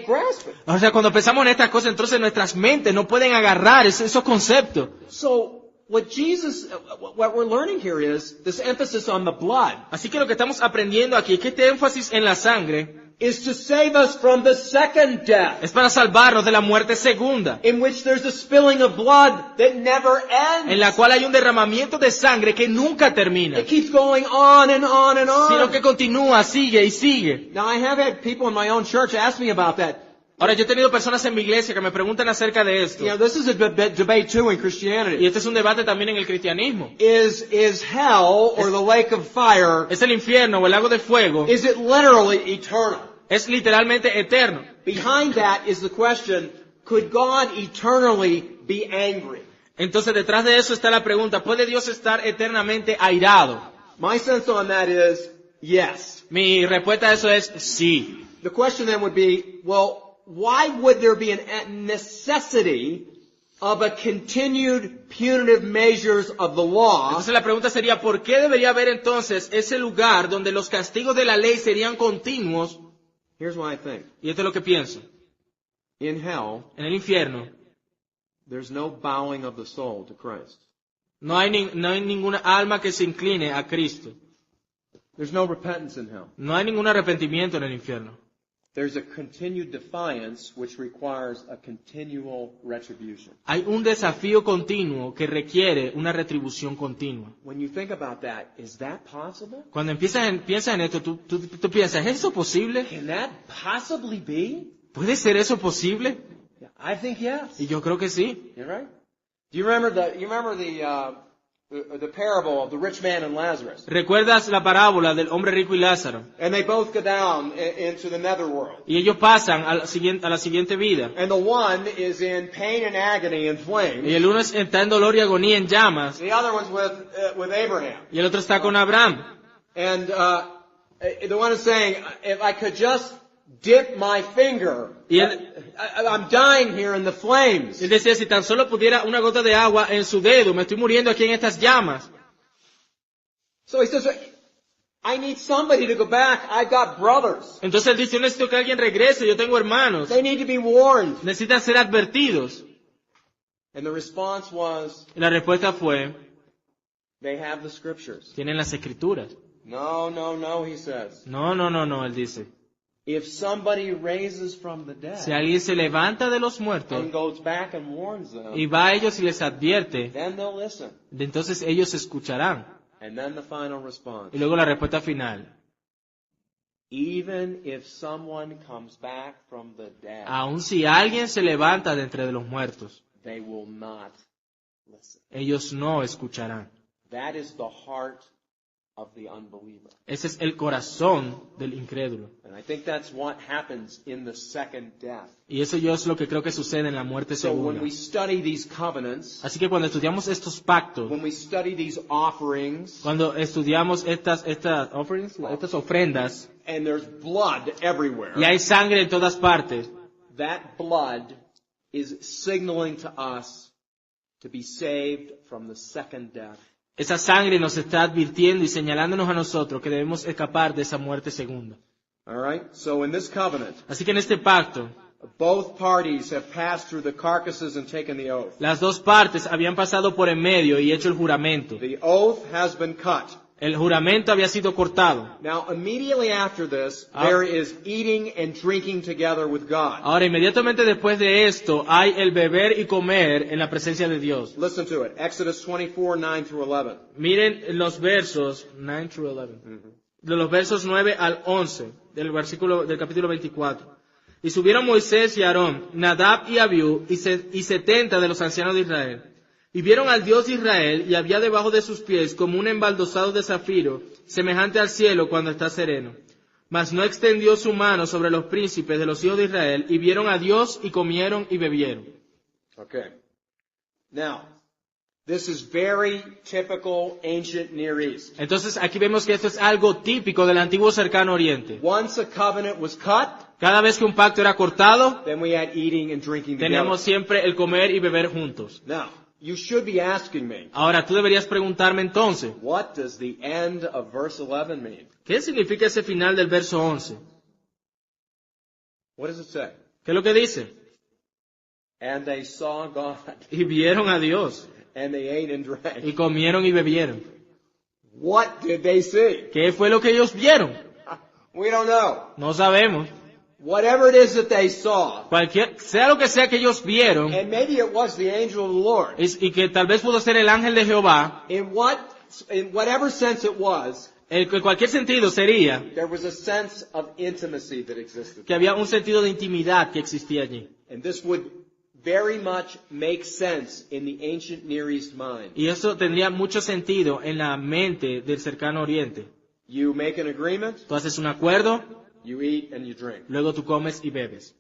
[SPEAKER 1] grasp it.
[SPEAKER 2] O sea, cuando pensamos en estas cosas, entonces nuestras mentes no pueden agarrar esos conceptos.
[SPEAKER 1] So, what we're learning here is this emphasis on the blood
[SPEAKER 2] Así que lo que estamos aprendiendo aquí es que este énfasis en la sangre
[SPEAKER 1] is to save us from the second death,
[SPEAKER 2] es para salvarnos de la muerte segunda,
[SPEAKER 1] in which there's a spilling of blood that never ends.
[SPEAKER 2] en la cual hay un derramamiento de sangre que nunca termina,
[SPEAKER 1] It keeps going on and on and on.
[SPEAKER 2] sino que continúa, sigue y sigue.
[SPEAKER 1] Now, I have had people in my own church ask me about that.
[SPEAKER 2] Ahora, yo he tenido personas en mi iglesia que me preguntan acerca de esto.
[SPEAKER 1] You know, this is a debate too in
[SPEAKER 2] Y
[SPEAKER 1] Christianity.
[SPEAKER 2] este es un debate también en el cristianismo.
[SPEAKER 1] Is hell or the lake of fire,
[SPEAKER 2] ¿Es el infierno o el lago de fuego?
[SPEAKER 1] is it literally eternal?
[SPEAKER 2] Es literalmente eterno.
[SPEAKER 1] Behind that is the question, could God eternally be angry?
[SPEAKER 2] Entonces, detrás de eso está la pregunta, ¿puede Dios estar eternamente airado?
[SPEAKER 1] My sense on that is yes.
[SPEAKER 2] Mi respuesta a eso es sí.
[SPEAKER 1] The question then would be, well, why would there be a necessity of a continued punitive measures of the law
[SPEAKER 2] Entonces la pregunta sería, ¿por qué debería haber entonces ese lugar donde los castigos de la ley serían continuos?
[SPEAKER 1] Here's what I think.
[SPEAKER 2] Y esto es lo que pienso.
[SPEAKER 1] In hell,
[SPEAKER 2] En el infierno
[SPEAKER 1] there's no bowing of the soul to Christ.
[SPEAKER 2] no hay ninguna alma que se incline a Cristo.
[SPEAKER 1] There's no repentance in hell.
[SPEAKER 2] No hay ningún arrepentimiento en el infierno.
[SPEAKER 1] There's a continued defiance which requires a continual retribution.
[SPEAKER 2] Hay un desafío continuo que requiere una retribución continua.
[SPEAKER 1] When you think about that, is that possible?
[SPEAKER 2] Cuando piensas en esto, tú piensas, ¿es eso posible?
[SPEAKER 1] Can that possibly be?
[SPEAKER 2] ¿Puede ser eso posible?
[SPEAKER 1] Yeah, I think yes.
[SPEAKER 2] Y yo creo que sí.
[SPEAKER 1] You're right. Do you remember the parable of the rich man and Lazarus?
[SPEAKER 2] ¿Recuerdas la parábola del hombre rico y Lázaro?
[SPEAKER 1] And they both go down into the netherworld.
[SPEAKER 2] Y ellos pasan a la siguiente vida.
[SPEAKER 1] And the one is in pain and agony and
[SPEAKER 2] Y
[SPEAKER 1] flames.
[SPEAKER 2] el uno está en dolor y agonía en llamas.
[SPEAKER 1] The other one's with Abraham.
[SPEAKER 2] Y el otro está con Abraham.
[SPEAKER 1] And the one is saying, if I could just dip my finger,
[SPEAKER 2] Y él,
[SPEAKER 1] I'm dying here in the flames.
[SPEAKER 2] él decía, si tan solo pudiera una gota de agua en su dedo, me estoy muriendo aquí en estas llamas.
[SPEAKER 1] So he says, I need somebody to go back. I've got brothers.
[SPEAKER 2] Entonces él dice, yo necesito que alguien regrese, yo tengo hermanos.
[SPEAKER 1] They need to be warned.
[SPEAKER 2] Necesitan ser advertidos.
[SPEAKER 1] And the response was,
[SPEAKER 2] Y la respuesta fue,
[SPEAKER 1] they have the scriptures.
[SPEAKER 2] tienen las escrituras.
[SPEAKER 1] No, he says.
[SPEAKER 2] No, él dice.
[SPEAKER 1] If somebody raises from the dead
[SPEAKER 2] Si alguien se levanta de los
[SPEAKER 1] and
[SPEAKER 2] muertos
[SPEAKER 1] goes back and warns them,
[SPEAKER 2] y va a ellos y les advierte,
[SPEAKER 1] then they'll listen.
[SPEAKER 2] entonces ellos escucharán.
[SPEAKER 1] And then the final response.
[SPEAKER 2] Y luego la respuesta final.
[SPEAKER 1] Even if someone comes back from the dead,
[SPEAKER 2] Aun si alguien se levanta de entre los muertos,
[SPEAKER 1] they will not listen.
[SPEAKER 2] ellos no escucharán.
[SPEAKER 1] That is the heart of the unbeliever.
[SPEAKER 2] Ese es el corazón del incrédulo.
[SPEAKER 1] And I think that's what happens in the second death.
[SPEAKER 2] Y eso yo es lo que creo que sucede en la muerte
[SPEAKER 1] So when
[SPEAKER 2] segunda.
[SPEAKER 1] we study these covenants,
[SPEAKER 2] Así que cuando estudiamos estos pactos,
[SPEAKER 1] when we study these offerings,
[SPEAKER 2] cuando estudiamos estas ofrendas,
[SPEAKER 1] and there's blood everywhere,
[SPEAKER 2] y hay sangre en todas partes,
[SPEAKER 1] that blood is signaling to us to be saved from the second death.
[SPEAKER 2] esa sangre nos está advirtiendo y señalándonos a nosotros que debemos escapar de esa muerte segunda.
[SPEAKER 1] All right? So in this covenant,
[SPEAKER 2] Así que en este pacto,
[SPEAKER 1] both parties have passed through the carcasses and taken the oath.
[SPEAKER 2] las dos partes habían pasado por en medio y hecho el juramento.
[SPEAKER 1] The oath has been cut.
[SPEAKER 2] El juramento había sido cortado.
[SPEAKER 1] Now, immediately after this, there is eating and drinking together with God.
[SPEAKER 2] Ahora, inmediatamente después de esto, hay el beber y comer en la presencia de Dios.
[SPEAKER 1] Listen to it. Exodus 24, 9 through 11.
[SPEAKER 2] Miren los versos 9 through 11. De los versos 9 al 11 del capítulo 24. Y subieron Moisés y Aarón, Nadab y Abiú y 70 de los ancianos de Israel. Y vieron al Dios de Israel, y había debajo de sus pies como un embaldosado de zafiro, semejante al cielo cuando está sereno. Mas no extendió su mano sobre los príncipes de los hijos de Israel, y vieron a Dios, y comieron y bebieron.
[SPEAKER 1] Okay. Now, this is very typical ancient Near East.
[SPEAKER 2] Entonces aquí vemos que esto es algo típico del antiguo cercano oriente.
[SPEAKER 1] Once a covenant was cut,
[SPEAKER 2] Cada vez que un pacto era cortado,
[SPEAKER 1] then we had eating and drinking together.
[SPEAKER 2] teníamos siempre el comer y beber juntos.
[SPEAKER 1] Now, you should be asking me,
[SPEAKER 2] Ahora, tú deberías preguntarme entonces,
[SPEAKER 1] what does the end of verse 11 mean?
[SPEAKER 2] ¿qué significa ese final del verso 11?
[SPEAKER 1] What does it say?
[SPEAKER 2] ¿Qué es lo que dice?
[SPEAKER 1] And they saw God,
[SPEAKER 2] Y vieron a Dios,
[SPEAKER 1] and they ate and drank.
[SPEAKER 2] y comieron y bebieron.
[SPEAKER 1] What did they see?
[SPEAKER 2] ¿Qué fue lo que ellos vieron?
[SPEAKER 1] We don't know.
[SPEAKER 2] No sabemos.
[SPEAKER 1] Whatever it is that they saw,
[SPEAKER 2] Sea lo que sea que ellos vieron,
[SPEAKER 1] and maybe it was the angel of the Lord,
[SPEAKER 2] y que tal vez pudo ser el ángel de Jehová,
[SPEAKER 1] in whatever sense it was,
[SPEAKER 2] en cualquier sentido sería
[SPEAKER 1] there was a sense of intimacy that existed.
[SPEAKER 2] que había un sentido de intimidad que existía allí.
[SPEAKER 1] And this would very much make sense in the ancient Near East mind.
[SPEAKER 2] Y eso tendría mucho sentido en la mente del cercano oriente.
[SPEAKER 1] You make an agreement,
[SPEAKER 2] Tú haces un acuerdo,
[SPEAKER 1] you eat and you drink.
[SPEAKER 2] luego tú comes y bebes.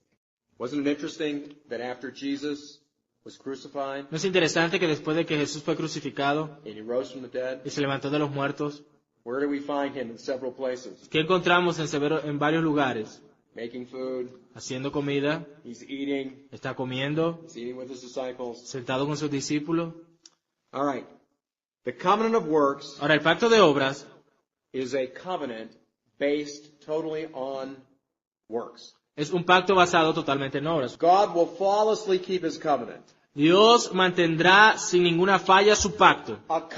[SPEAKER 1] Wasn't it interesting that after Jesus was crucified
[SPEAKER 2] ¿No es interesante que después de que Jesús fue crucificado
[SPEAKER 1] and he rose from the dead,
[SPEAKER 2] y se levantó de los muertos,
[SPEAKER 1] where do we find him in several places?
[SPEAKER 2] ¿qué encontramos en varios lugares?
[SPEAKER 1] Making food,
[SPEAKER 2] Haciendo comida,
[SPEAKER 1] he's eating,
[SPEAKER 2] está comiendo,
[SPEAKER 1] he's eating with his disciples.
[SPEAKER 2] sentado con sus discípulos.
[SPEAKER 1] All right. The covenant of works
[SPEAKER 2] Ahora, el pacto de obras
[SPEAKER 1] is a covenant based totally on works.
[SPEAKER 2] es un pacto basado totalmente en obras.
[SPEAKER 1] God will flawlessly keep his covenant.
[SPEAKER 2] Dios mantendrá sin ninguna falla su pacto.
[SPEAKER 1] A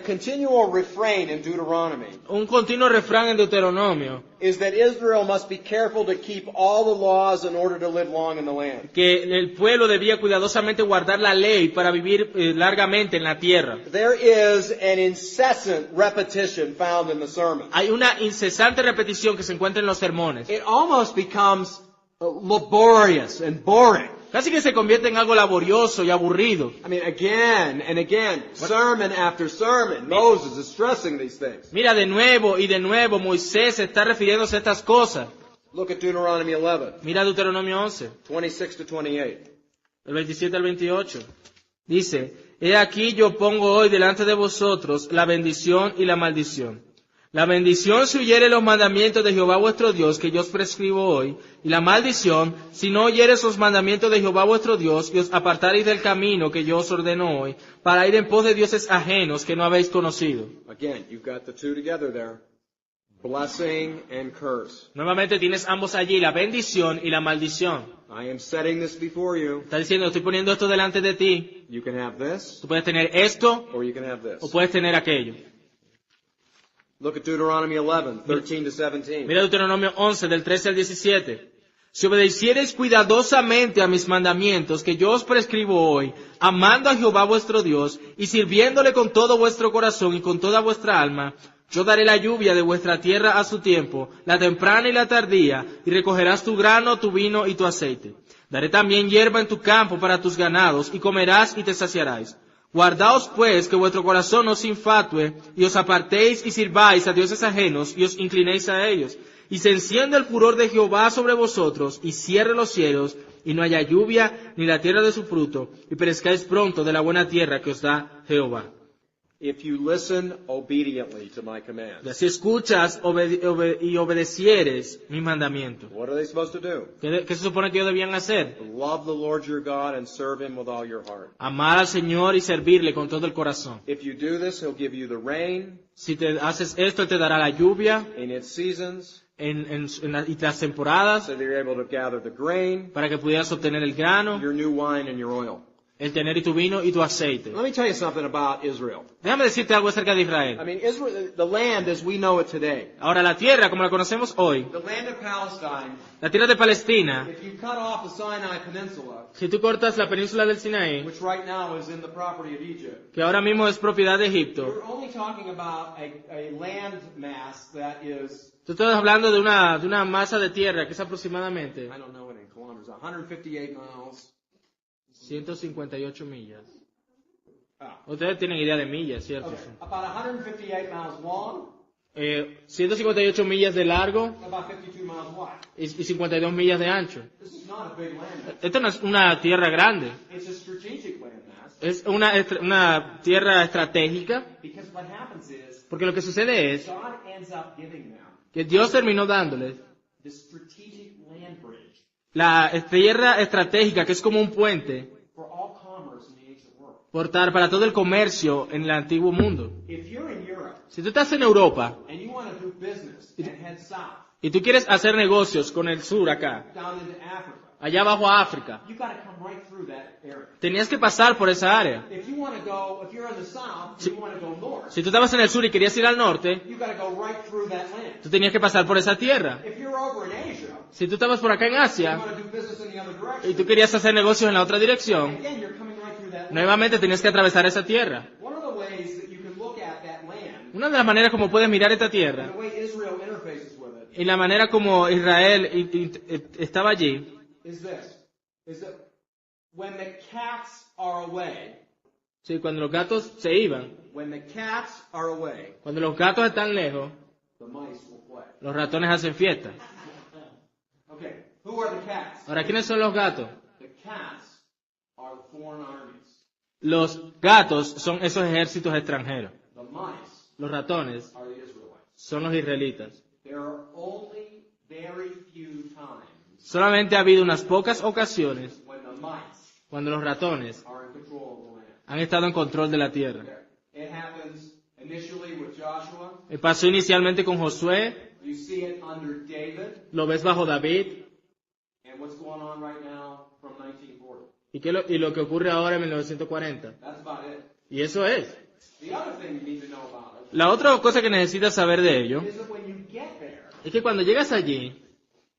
[SPEAKER 1] continual refrain in Deuteronomy
[SPEAKER 2] Un continuo refrán en Deuteronomio,
[SPEAKER 1] is that Israel must be careful to keep all the laws in order to live long in the land.
[SPEAKER 2] que el pueblo debía cuidadosamente guardar la ley para vivir largamente en la tierra.
[SPEAKER 1] There is an incessant repetition found in the sermon.
[SPEAKER 2] Hay una incesante repetición que se encuentra en los sermones.
[SPEAKER 1] It almost becomes laborious and boring.
[SPEAKER 2] Casi que se convierte en algo laborioso y aburrido.
[SPEAKER 1] I mean, again and again, sermon after sermon, Moses is stressing these things.
[SPEAKER 2] Mira, de nuevo y de nuevo Moisés está refiriéndose a estas cosas.
[SPEAKER 1] Look at Deuteronomy 11,
[SPEAKER 2] Mira Deuteronomio 11,
[SPEAKER 1] 26 to 28.
[SPEAKER 2] del 27 al 28. Dice, he aquí yo pongo hoy delante de vosotros la bendición y la maldición. La bendición si oyere los mandamientos de Jehová vuestro Dios que yo os prescribo hoy, y la maldición si no oyeres los mandamientos de Jehová vuestro Dios y os apartareis del camino que yo os ordeno hoy, para ir en pos de dioses ajenos que no habéis conocido.
[SPEAKER 1] Again, you've got the two together there. Blessing and curse.
[SPEAKER 2] Nuevamente tienes ambos allí, la bendición y la maldición.
[SPEAKER 1] I am setting this before you.
[SPEAKER 2] Está diciendo, estoy poniendo esto delante de ti.
[SPEAKER 1] You can have this,
[SPEAKER 2] Tú puedes tener esto
[SPEAKER 1] or you can have this.
[SPEAKER 2] o puedes tener aquello.
[SPEAKER 1] Look at Deuteronomy 11, 13 to 17.
[SPEAKER 2] Mira Deuteronomio 11, del 13 al 17. Si obedeciereis cuidadosamente a mis mandamientos que yo os prescribo hoy, amando a Jehová vuestro Dios y sirviéndole con todo vuestro corazón y con toda vuestra alma, yo daré la lluvia de vuestra tierra a su tiempo, la temprana y la tardía, y recogerás tu grano, tu vino y tu aceite. Daré también hierba en tu campo para tus ganados, y comerás y te saciarás. Guardaos pues que vuestro corazón no se infatue, y os apartéis y sirváis a dioses ajenos, y os inclinéis a ellos. Y se encienda el furor de Jehová sobre vosotros, y cierre los cielos, y no haya lluvia, ni la tierra de su fruto, y perezcáis pronto de la buena tierra que os da Jehová.
[SPEAKER 1] If you listen obediently to my commands.
[SPEAKER 2] Si escuchas y obedecieres mis mandamientos,
[SPEAKER 1] What are they supposed to do?
[SPEAKER 2] ¿qué se supone que ellos debían hacer?
[SPEAKER 1] Love the Lord your God and serve Him with all your heart.
[SPEAKER 2] Amar al Señor y servirle con todo el corazón.
[SPEAKER 1] If you do this, He'll give you the rain
[SPEAKER 2] Si te haces esto, Él te dará la lluvia
[SPEAKER 1] in its seasons,
[SPEAKER 2] y las temporadas
[SPEAKER 1] so that you're able to gather the grain,
[SPEAKER 2] para que pudieras obtener el grano,
[SPEAKER 1] your new wine, and your oil.
[SPEAKER 2] el tener y tu vino y tu aceite.
[SPEAKER 1] Let me tell you something about Israel.
[SPEAKER 2] Déjame decirte algo acerca de
[SPEAKER 1] I
[SPEAKER 2] Israel.
[SPEAKER 1] mean, Israel, the land as we know it today,
[SPEAKER 2] Ahora, la tierra, como la conocemos hoy,
[SPEAKER 1] the land of Palestine,
[SPEAKER 2] la tierra de Palestina,
[SPEAKER 1] if you cut off the Sinai Peninsula,
[SPEAKER 2] si tú cortas la península del Sinaí,
[SPEAKER 1] which right now is in the property of Egypt,
[SPEAKER 2] que ahora mismo es propiedad de Egipto,
[SPEAKER 1] you're only talking about a land mass that is,
[SPEAKER 2] tú estás hablando de una masa de tierra que es aproximadamente
[SPEAKER 1] I don't know it in kilometers, 158 miles.
[SPEAKER 2] 158 millas.
[SPEAKER 1] Ah.
[SPEAKER 2] Ustedes tienen idea de millas, ¿cierto?
[SPEAKER 1] Okay. About 158 miles long,
[SPEAKER 2] 158 millas de largo
[SPEAKER 1] about 52 miles wide.
[SPEAKER 2] y 52 millas de ancho.
[SPEAKER 1] This is not a big land mass.
[SPEAKER 2] Esta no es una tierra grande,
[SPEAKER 1] It's a strategic land mass
[SPEAKER 2] es una tierra estratégica,
[SPEAKER 1] because what happens is
[SPEAKER 2] porque lo que sucede es
[SPEAKER 1] God ends up giving them
[SPEAKER 2] que Dios terminó dándoles
[SPEAKER 1] the strategic land bridge
[SPEAKER 2] la tierra estratégica, que es como un puente,
[SPEAKER 1] for all commerce in the ancient world.
[SPEAKER 2] para todo el comercio en el antiguo mundo.
[SPEAKER 1] If you're in Europe
[SPEAKER 2] Si tú estás en Europa
[SPEAKER 1] and you want to do business and head south
[SPEAKER 2] y tú quieres hacer negocios con el sur acá,
[SPEAKER 1] down into Africa,
[SPEAKER 2] allá abajo a África,
[SPEAKER 1] you got to come right through that area.
[SPEAKER 2] tenías que pasar por esa área.
[SPEAKER 1] If you want to go, if you're in the south, and you want to go north,
[SPEAKER 2] Si tú estabas en el sur y querías ir al norte,
[SPEAKER 1] you got to go right through that land.
[SPEAKER 2] tú tenías que pasar por esa tierra.
[SPEAKER 1] If you're over in Asia,
[SPEAKER 2] Si tú estabas por acá en
[SPEAKER 1] you
[SPEAKER 2] Asia
[SPEAKER 1] want to do business in the other
[SPEAKER 2] y
[SPEAKER 1] direction,
[SPEAKER 2] tú querías hacer negocios en la otra dirección,
[SPEAKER 1] again, you're coming right through that land.
[SPEAKER 2] nuevamente tenías que atravesar esa tierra.
[SPEAKER 1] One of the ways that you can look at that land,
[SPEAKER 2] Una de las maneras como puedes mirar esta
[SPEAKER 1] and
[SPEAKER 2] tierra
[SPEAKER 1] the way Israel interfaces with it,
[SPEAKER 2] y la manera como Israel estaba allí,
[SPEAKER 1] is this, is that when the cats are away,
[SPEAKER 2] sí, cuando los gatos se iban,
[SPEAKER 1] when the cats are away,
[SPEAKER 2] cuando los gatos están lejos,
[SPEAKER 1] the mice will play.
[SPEAKER 2] los ratones hacen fiesta.
[SPEAKER 1] Okay, who are the cats?
[SPEAKER 2] Ahora, ¿quiénes son los gatos?
[SPEAKER 1] The cats are the foreign armies.
[SPEAKER 2] Los gatos son esos ejércitos extranjeros.
[SPEAKER 1] The mice
[SPEAKER 2] Los ratones
[SPEAKER 1] are the Israelites.
[SPEAKER 2] son los israelitas.
[SPEAKER 1] There are only very few times
[SPEAKER 2] Solamente ha habido unas pocas ocasiones
[SPEAKER 1] when the mice
[SPEAKER 2] cuando los ratones
[SPEAKER 1] are in control of the land.
[SPEAKER 2] han estado en control de la tierra.
[SPEAKER 1] Okay. It happens initially with Joshua.
[SPEAKER 2] Pasó inicialmente con Josué,
[SPEAKER 1] You see it under David.
[SPEAKER 2] lo ves bajo David,
[SPEAKER 1] And what's going on right now from 1940.
[SPEAKER 2] y lo que ocurre ahora en 1940.
[SPEAKER 1] That's about it.
[SPEAKER 2] Y eso es.
[SPEAKER 1] The other thing you need to know about it
[SPEAKER 2] La otra cosa que necesitas saber de ello
[SPEAKER 1] is that when you get there,
[SPEAKER 2] es que cuando llegas allí,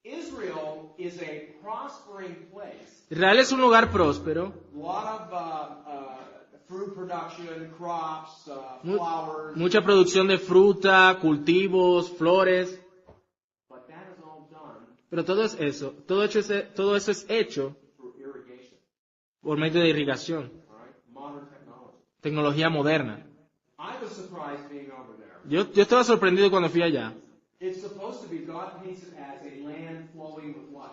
[SPEAKER 1] Israel is a prospering place.
[SPEAKER 2] Israel es un lugar próspero,
[SPEAKER 1] A lot of fruit production, crops,
[SPEAKER 2] Mu-
[SPEAKER 1] flowers.
[SPEAKER 2] mucha producción de fruta, cultivos, flores,
[SPEAKER 1] But that is all done
[SPEAKER 2] pero todo eso es hecho
[SPEAKER 1] through irrigation.
[SPEAKER 2] por medio de irrigación,
[SPEAKER 1] All right? Modern technology.
[SPEAKER 2] tecnología moderna.
[SPEAKER 1] I was surprised being over there.
[SPEAKER 2] Yo estaba sorprendido cuando fui allá.
[SPEAKER 1] It's supposed to be, God paints it as a land flowing with what?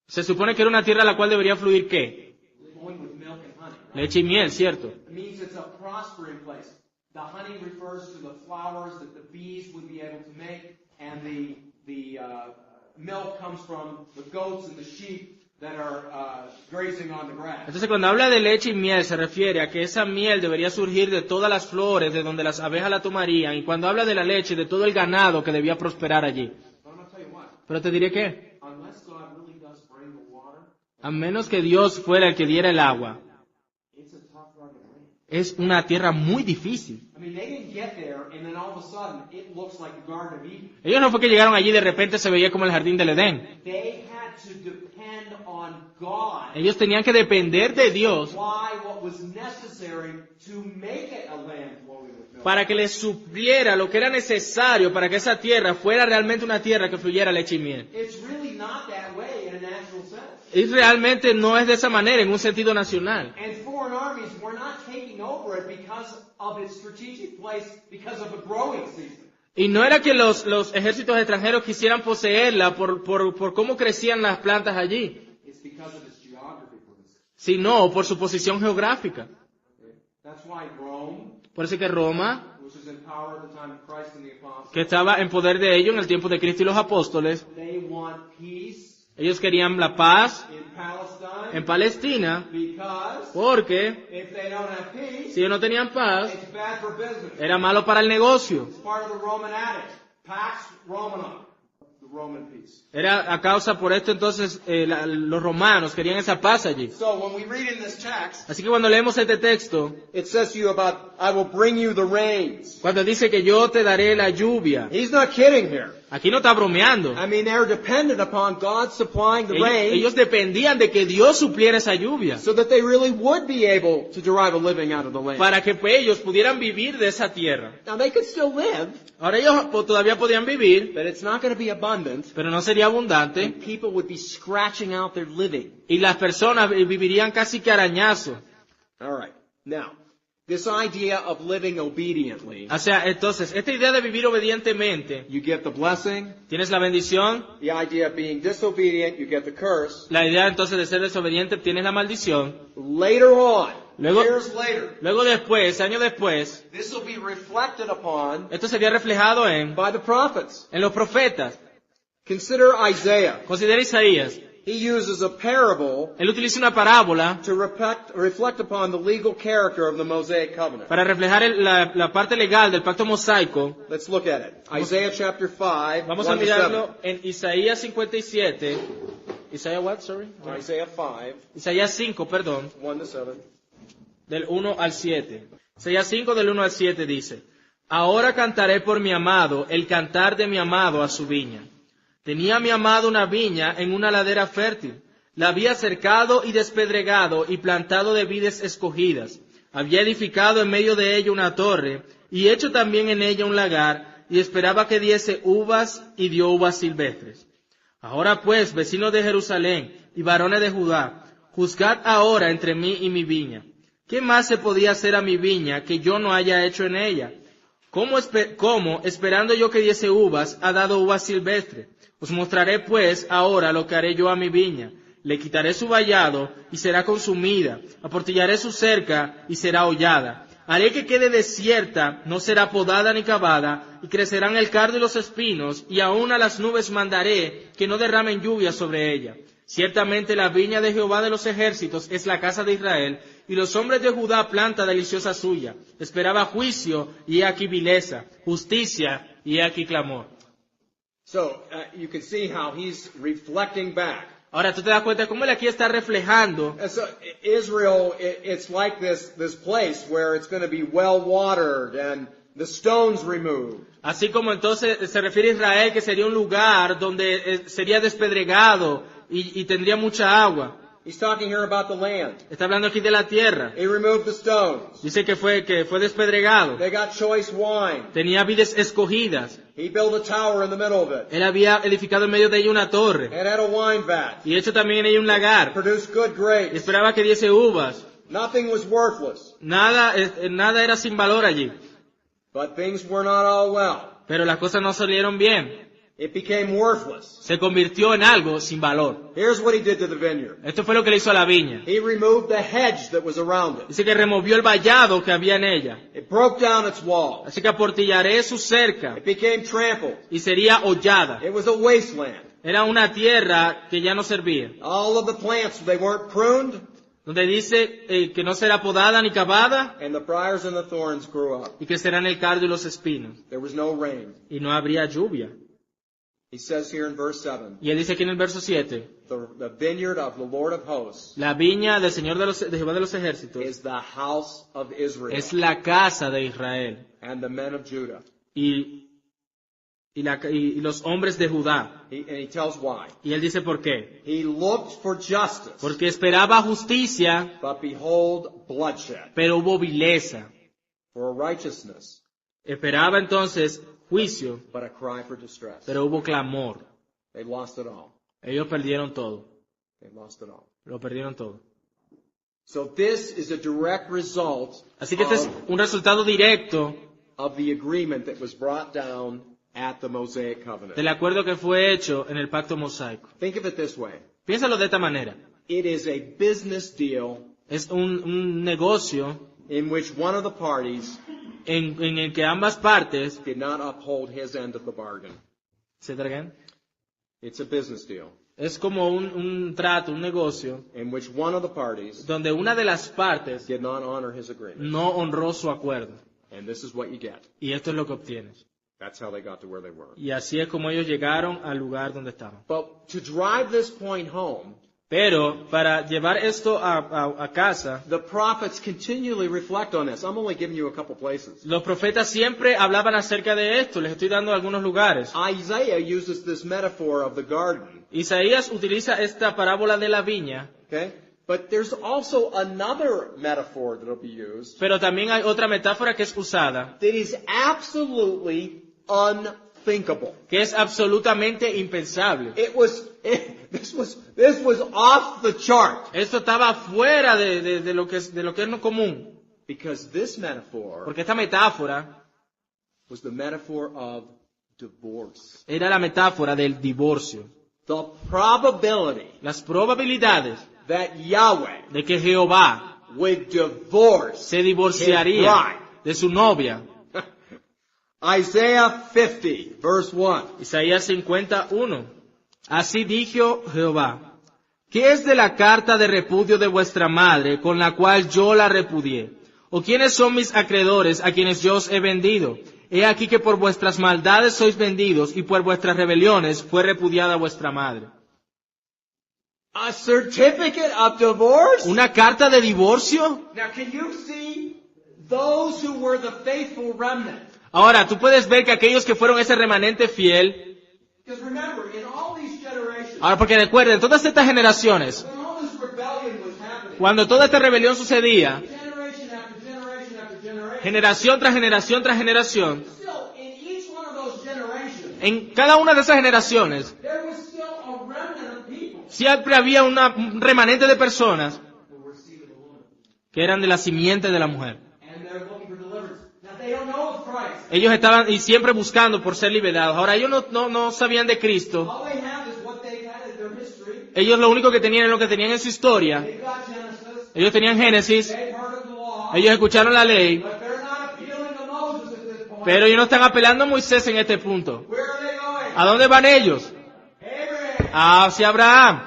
[SPEAKER 2] Se supone que era una tierra a la cual debería fluir ¿qué?
[SPEAKER 1] Flowing with milk and honey. Right?
[SPEAKER 2] Leche y miel, ¿cierto?
[SPEAKER 1] It means it's a prospering place. The honey refers to the flowers that the bees would be able to make, and the milk comes from the goats and the sheep that are grazing on the grass.
[SPEAKER 2] Entonces cuando habla de leche y miel se refiere a que esa miel debería surgir de todas las flores de donde las abejas la tomarían, y cuando habla de la leche, de todo el ganado que debía prosperar allí.
[SPEAKER 1] But I'm going to tell you what,
[SPEAKER 2] Pero te diré que,
[SPEAKER 1] unless God really does bring the water,
[SPEAKER 2] a menos que Dios fuera el que diera el agua,
[SPEAKER 1] it's a tough, rugged land.
[SPEAKER 2] es una tierra muy difícil.
[SPEAKER 1] I mean, they didn't get there, and then all of a sudden, it looks like the Garden of Eden.
[SPEAKER 2] Ellos no fue que llegaron allí y de repente se veía como el jardín del Edén.
[SPEAKER 1] They had to depend on God.
[SPEAKER 2] Ellos tenían que depender de Dios
[SPEAKER 1] Why what was necessary to make it a land flowing with milk.
[SPEAKER 2] para que les supliera lo que era necesario para que esa tierra fuera realmente una tierra que fluyera leche y miel.
[SPEAKER 1] It's really not that way in a natural sense.
[SPEAKER 2] Y realmente no es de esa manera en un sentido nacional.
[SPEAKER 1] And foreign armies were not taking over for it because of its strategic place, because of the growing season.
[SPEAKER 2] Y no era que los ejércitos extranjeros quisieran poseerla por cómo crecían las plantas allí,
[SPEAKER 1] It's because of its geography, for instance.
[SPEAKER 2] sino por su posición geográfica.
[SPEAKER 1] That's why Rome,
[SPEAKER 2] Por eso que Roma,
[SPEAKER 1] which was in power at the time of Christ and the apostles,
[SPEAKER 2] que estaba en poder de ellos en el tiempo de Cristo y los apóstoles,
[SPEAKER 1] they want peace
[SPEAKER 2] ellos querían la paz
[SPEAKER 1] in Palestine
[SPEAKER 2] en Palestina,
[SPEAKER 1] because
[SPEAKER 2] porque
[SPEAKER 1] if they don't have peace,
[SPEAKER 2] si ellos no tenían paz,
[SPEAKER 1] it's bad for business.
[SPEAKER 2] era malo para el negocio.
[SPEAKER 1] It's part of the Roman adage, Pax Romana, the Roman peace.
[SPEAKER 2] Era a causa por esto entonces los romanos querían esa paz allí.
[SPEAKER 1] So when we read in this text,
[SPEAKER 2] Así que cuando leemos este texto,
[SPEAKER 1] it says to you about, I will bring you the rains.
[SPEAKER 2] cuando dice que yo te daré la lluvia,
[SPEAKER 1] He's not kidding here.
[SPEAKER 2] aquí no está bromeando.
[SPEAKER 1] I mean, they're dependent upon God supplying the rain
[SPEAKER 2] Ellos dependían de que Dios supliera esa lluvia
[SPEAKER 1] so that they really would be able to derive a living out of the land.
[SPEAKER 2] para que pues, ellos pudieran vivir de esa tierra.
[SPEAKER 1] Now they could still live,
[SPEAKER 2] Ahora ellos todavía podían vivir,
[SPEAKER 1] but it's not going to be abundant.
[SPEAKER 2] pero no sería abundante
[SPEAKER 1] And people would be scratching out their living.
[SPEAKER 2] y las personas vivirían casi que arañazo.
[SPEAKER 1] All right. Now, this idea of living obediently,
[SPEAKER 2] O sea, entonces, esta idea de vivir obedientemente,
[SPEAKER 1] you get the blessing.
[SPEAKER 2] tienes la bendición,
[SPEAKER 1] The idea of being disobedient, you get the curse.
[SPEAKER 2] la idea entonces de ser desobediente, tienes la maldición.
[SPEAKER 1] Later on,
[SPEAKER 2] Luego-
[SPEAKER 1] years later,
[SPEAKER 2] Luego después, años después,
[SPEAKER 1] this will be reflected upon
[SPEAKER 2] esto sería reflejado
[SPEAKER 1] by the prophets.
[SPEAKER 2] en los profetas.
[SPEAKER 1] Consider Isaiah.
[SPEAKER 2] Considera Isaías.
[SPEAKER 1] He uses a parable
[SPEAKER 2] Él utiliza una parábola
[SPEAKER 1] to reflect upon the legal character of the Mosaic covenant.
[SPEAKER 2] para reflejar la parte legal del pacto mosaico.
[SPEAKER 1] Let's look at it. Isaiah chapter 5,
[SPEAKER 2] Vamos a
[SPEAKER 1] 1 to 7.
[SPEAKER 2] mirarlo en Isaías 57. Isaías what, sorry?
[SPEAKER 1] Isaiah 5,
[SPEAKER 2] Isaías 5, perdón,
[SPEAKER 1] 1 to 7.
[SPEAKER 2] del 1 al 7. Isaías 5 del 1 al 7 dice: Ahora cantaré por mi amado el cantar de mi amado a su viña. Tenía mi amado una viña en una ladera fértil. La había cercado y despedregado y plantado de vides escogidas. Había edificado en medio de ella una torre y hecho también en ella un lagar y esperaba que diese uvas y dio uvas silvestres. Ahora pues, vecinos de Jerusalén y varones de Judá, juzgad ahora entre mí y mi viña. ¿Qué más se podía hacer a mi viña que yo no haya hecho en ella? ¿Cómo, esperando yo que diese uvas, ha dado uvas silvestres? Os mostraré pues ahora lo que haré yo a mi viña. Le quitaré su vallado y será consumida. Aportillaré su cerca y será hollada. Haré que quede desierta, no será podada ni cavada, y crecerán el cardo y los espinos, y aún a las nubes mandaré que no derramen lluvia sobre ella. Ciertamente la viña de Jehová de los ejércitos es la casa de Israel, y los hombres de Judá planta deliciosa suya. Esperaba juicio, y he aquí vileza, justicia, y he aquí clamor.
[SPEAKER 1] So, you can see how he's reflecting back.
[SPEAKER 2] Ahora tú te das cuenta cómo él aquí está reflejando.
[SPEAKER 1] And so, Israel, it's like this place where it's going to be well watered and the stones removed.
[SPEAKER 2] Así como entonces se refiere a Israel, que sería un lugar donde sería despedregado y tendría mucha agua.
[SPEAKER 1] He's talking here about the land.
[SPEAKER 2] Está hablando aquí de la tierra.
[SPEAKER 1] He removed the stones.
[SPEAKER 2] Dice que fue despedregado.
[SPEAKER 1] They got choice wine.
[SPEAKER 2] Tenía vides escogidas.
[SPEAKER 1] He built a tower in the middle of it.
[SPEAKER 2] Él había edificado en medio de ella una torre.
[SPEAKER 1] And had a wine vat.
[SPEAKER 2] Y hecho también en ella un lagar.
[SPEAKER 1] Produced good
[SPEAKER 2] Y
[SPEAKER 1] grapes.
[SPEAKER 2] esperaba que diese uvas.
[SPEAKER 1] Nothing was worthless.
[SPEAKER 2] Nada era sin valor allí.
[SPEAKER 1] But things were not all well.
[SPEAKER 2] Pero las cosas no salieron bien.
[SPEAKER 1] It became worthless.
[SPEAKER 2] Se convirtió en algo sin valor.
[SPEAKER 1] Here's what he did to the vineyard.
[SPEAKER 2] Esto fue lo que le hizo a la viña.
[SPEAKER 1] He removed the hedge that was around it.
[SPEAKER 2] Dice que removió el vallado que había en ella.
[SPEAKER 1] It broke down its walls.
[SPEAKER 2] Así que aportillaré su cerca
[SPEAKER 1] It became trampled.
[SPEAKER 2] y sería hollada.
[SPEAKER 1] It was a wasteland.
[SPEAKER 2] Era una tierra que ya no servía.
[SPEAKER 1] All of the plants, they weren't pruned,
[SPEAKER 2] Donde dice que no será podada ni cavada
[SPEAKER 1] and the briars and the thorns grew up.
[SPEAKER 2] y que serán el cardo y los espinos.
[SPEAKER 1] There was no rain.
[SPEAKER 2] Y no habría lluvia.
[SPEAKER 1] He says here in verse 7,
[SPEAKER 2] Y él dice aquí en el verso 7,
[SPEAKER 1] the vineyard of the Lord of hosts
[SPEAKER 2] la viña del Señor de Jehová de los ejércitos
[SPEAKER 1] is the house of Israel
[SPEAKER 2] es la casa de Israel
[SPEAKER 1] and the men of Judah.
[SPEAKER 2] y los hombres de Judá.
[SPEAKER 1] And he tells why.
[SPEAKER 2] Y él dice por qué.
[SPEAKER 1] He looked for justice,
[SPEAKER 2] Porque esperaba justicia,
[SPEAKER 1] but behold bloodshed.
[SPEAKER 2] pero hubo vileza.
[SPEAKER 1] For righteousness,
[SPEAKER 2] Esperaba entonces juicio,
[SPEAKER 1] but a cry for distress.
[SPEAKER 2] pero hubo clamor.
[SPEAKER 1] They lost it all.
[SPEAKER 2] Ellos perdieron todo.
[SPEAKER 1] They lost it all.
[SPEAKER 2] Lo perdieron todo.
[SPEAKER 3] So this is a direct result
[SPEAKER 2] Así que este es un resultado directo
[SPEAKER 3] of the agreement that was brought down at the Mosaic Covenant.
[SPEAKER 2] del acuerdo que fue hecho en el pacto mosaico.
[SPEAKER 3] Think of it this way.
[SPEAKER 2] Piénsalo de esta manera.
[SPEAKER 3] It is a business deal
[SPEAKER 2] Es un negocio
[SPEAKER 3] in which one of the parties
[SPEAKER 2] en el que ambas partes...
[SPEAKER 3] did not uphold his end of the bargain.
[SPEAKER 2] ¿Se traigan?
[SPEAKER 3] It's a business deal
[SPEAKER 2] Es como un trato, un negocio,
[SPEAKER 3] in which one of the parties
[SPEAKER 2] donde una de las partes
[SPEAKER 3] did not honor his agreement.
[SPEAKER 2] no honró su acuerdo.
[SPEAKER 3] And this is what you get.
[SPEAKER 2] Y esto es lo que obtienes.
[SPEAKER 3] That's how they got to where they were.
[SPEAKER 2] Y así es como ellos llegaron al lugar donde estaban.
[SPEAKER 3] But to drive this point home,
[SPEAKER 2] Pero para llevar esto a casa,
[SPEAKER 3] the prophets continually reflect on this. I'm only giving you a couple places.
[SPEAKER 2] los profetas siempre hablaban acerca de esto. Les estoy dando algunos lugares.
[SPEAKER 3] Isaiah uses this metaphor of the garden.
[SPEAKER 2] Isaías utiliza esta parábola de la viña,
[SPEAKER 3] Okay? But there's also another metaphor that'll be used
[SPEAKER 2] pero también hay otra metáfora que es usada,
[SPEAKER 3] that is absolutely unthinkable.
[SPEAKER 2] que es absolutamente impensable.
[SPEAKER 3] This was off the chart.
[SPEAKER 2] Esto estaba fuera de lo que es lo común,
[SPEAKER 3] Because this metaphor
[SPEAKER 2] porque esta metáfora
[SPEAKER 3] was the metaphor of divorce.
[SPEAKER 2] era la metáfora del divorcio.
[SPEAKER 3] The probability
[SPEAKER 2] Las probabilidades
[SPEAKER 3] that Yahweh
[SPEAKER 2] de que Jehová
[SPEAKER 3] would divorce
[SPEAKER 2] se divorciaría de su novia.
[SPEAKER 3] Isaiah 50, verse 1.
[SPEAKER 2] Isaías 51. Así dijo Jehová: ¿qué es de la carta de repudio de vuestra madre con la cual yo la repudié? ¿O quiénes son mis acreedores a quienes yo os he vendido? He aquí que por vuestras maldades sois vendidos y por vuestras rebeliones fue repudiada vuestra madre.
[SPEAKER 3] A certificate of divorce?
[SPEAKER 2] ¿Una carta de divorcio?
[SPEAKER 3] Now can you see those who were the faithful remnant?
[SPEAKER 2] Ahora, tú puedes ver que aquellos que fueron ese remanente fiel,
[SPEAKER 3] Because remember, in all these generations,
[SPEAKER 2] ahora porque recuerden, todas estas generaciones,
[SPEAKER 3] when all this rebellion was happening,
[SPEAKER 2] cuando toda esta rebelión sucedía,
[SPEAKER 3] generation after generation after generation,
[SPEAKER 2] generación tras generación tras generación,
[SPEAKER 3] still in each one of those generations,
[SPEAKER 2] en cada una de esas generaciones,
[SPEAKER 3] there was still a remnant of people
[SPEAKER 2] siempre había un remanente de personas
[SPEAKER 3] who were seed of the woman.
[SPEAKER 2] que eran de la simiente de la mujer.
[SPEAKER 3] And they're looking for deliverance. Now they don't know of Christ.
[SPEAKER 2] Ellos estaban y siempre buscando por ser liberados. Ahora ellos no sabían de Cristo.
[SPEAKER 3] All they have is what they've had in their history.
[SPEAKER 2] Ellos lo único que tenían es lo que tenían en su historia.
[SPEAKER 3] They've got Genesis.
[SPEAKER 2] Ellos tenían Génesis,
[SPEAKER 3] They've heard of the law.
[SPEAKER 2] ellos escucharon la ley,
[SPEAKER 3] But they're not appealing to Moses at this point.
[SPEAKER 2] pero ellos no están apelando a Moisés en este punto.
[SPEAKER 3] Where are they going?
[SPEAKER 2] ¿A dónde van ellos?
[SPEAKER 3] Abraham.
[SPEAKER 2] Hacia Abraham.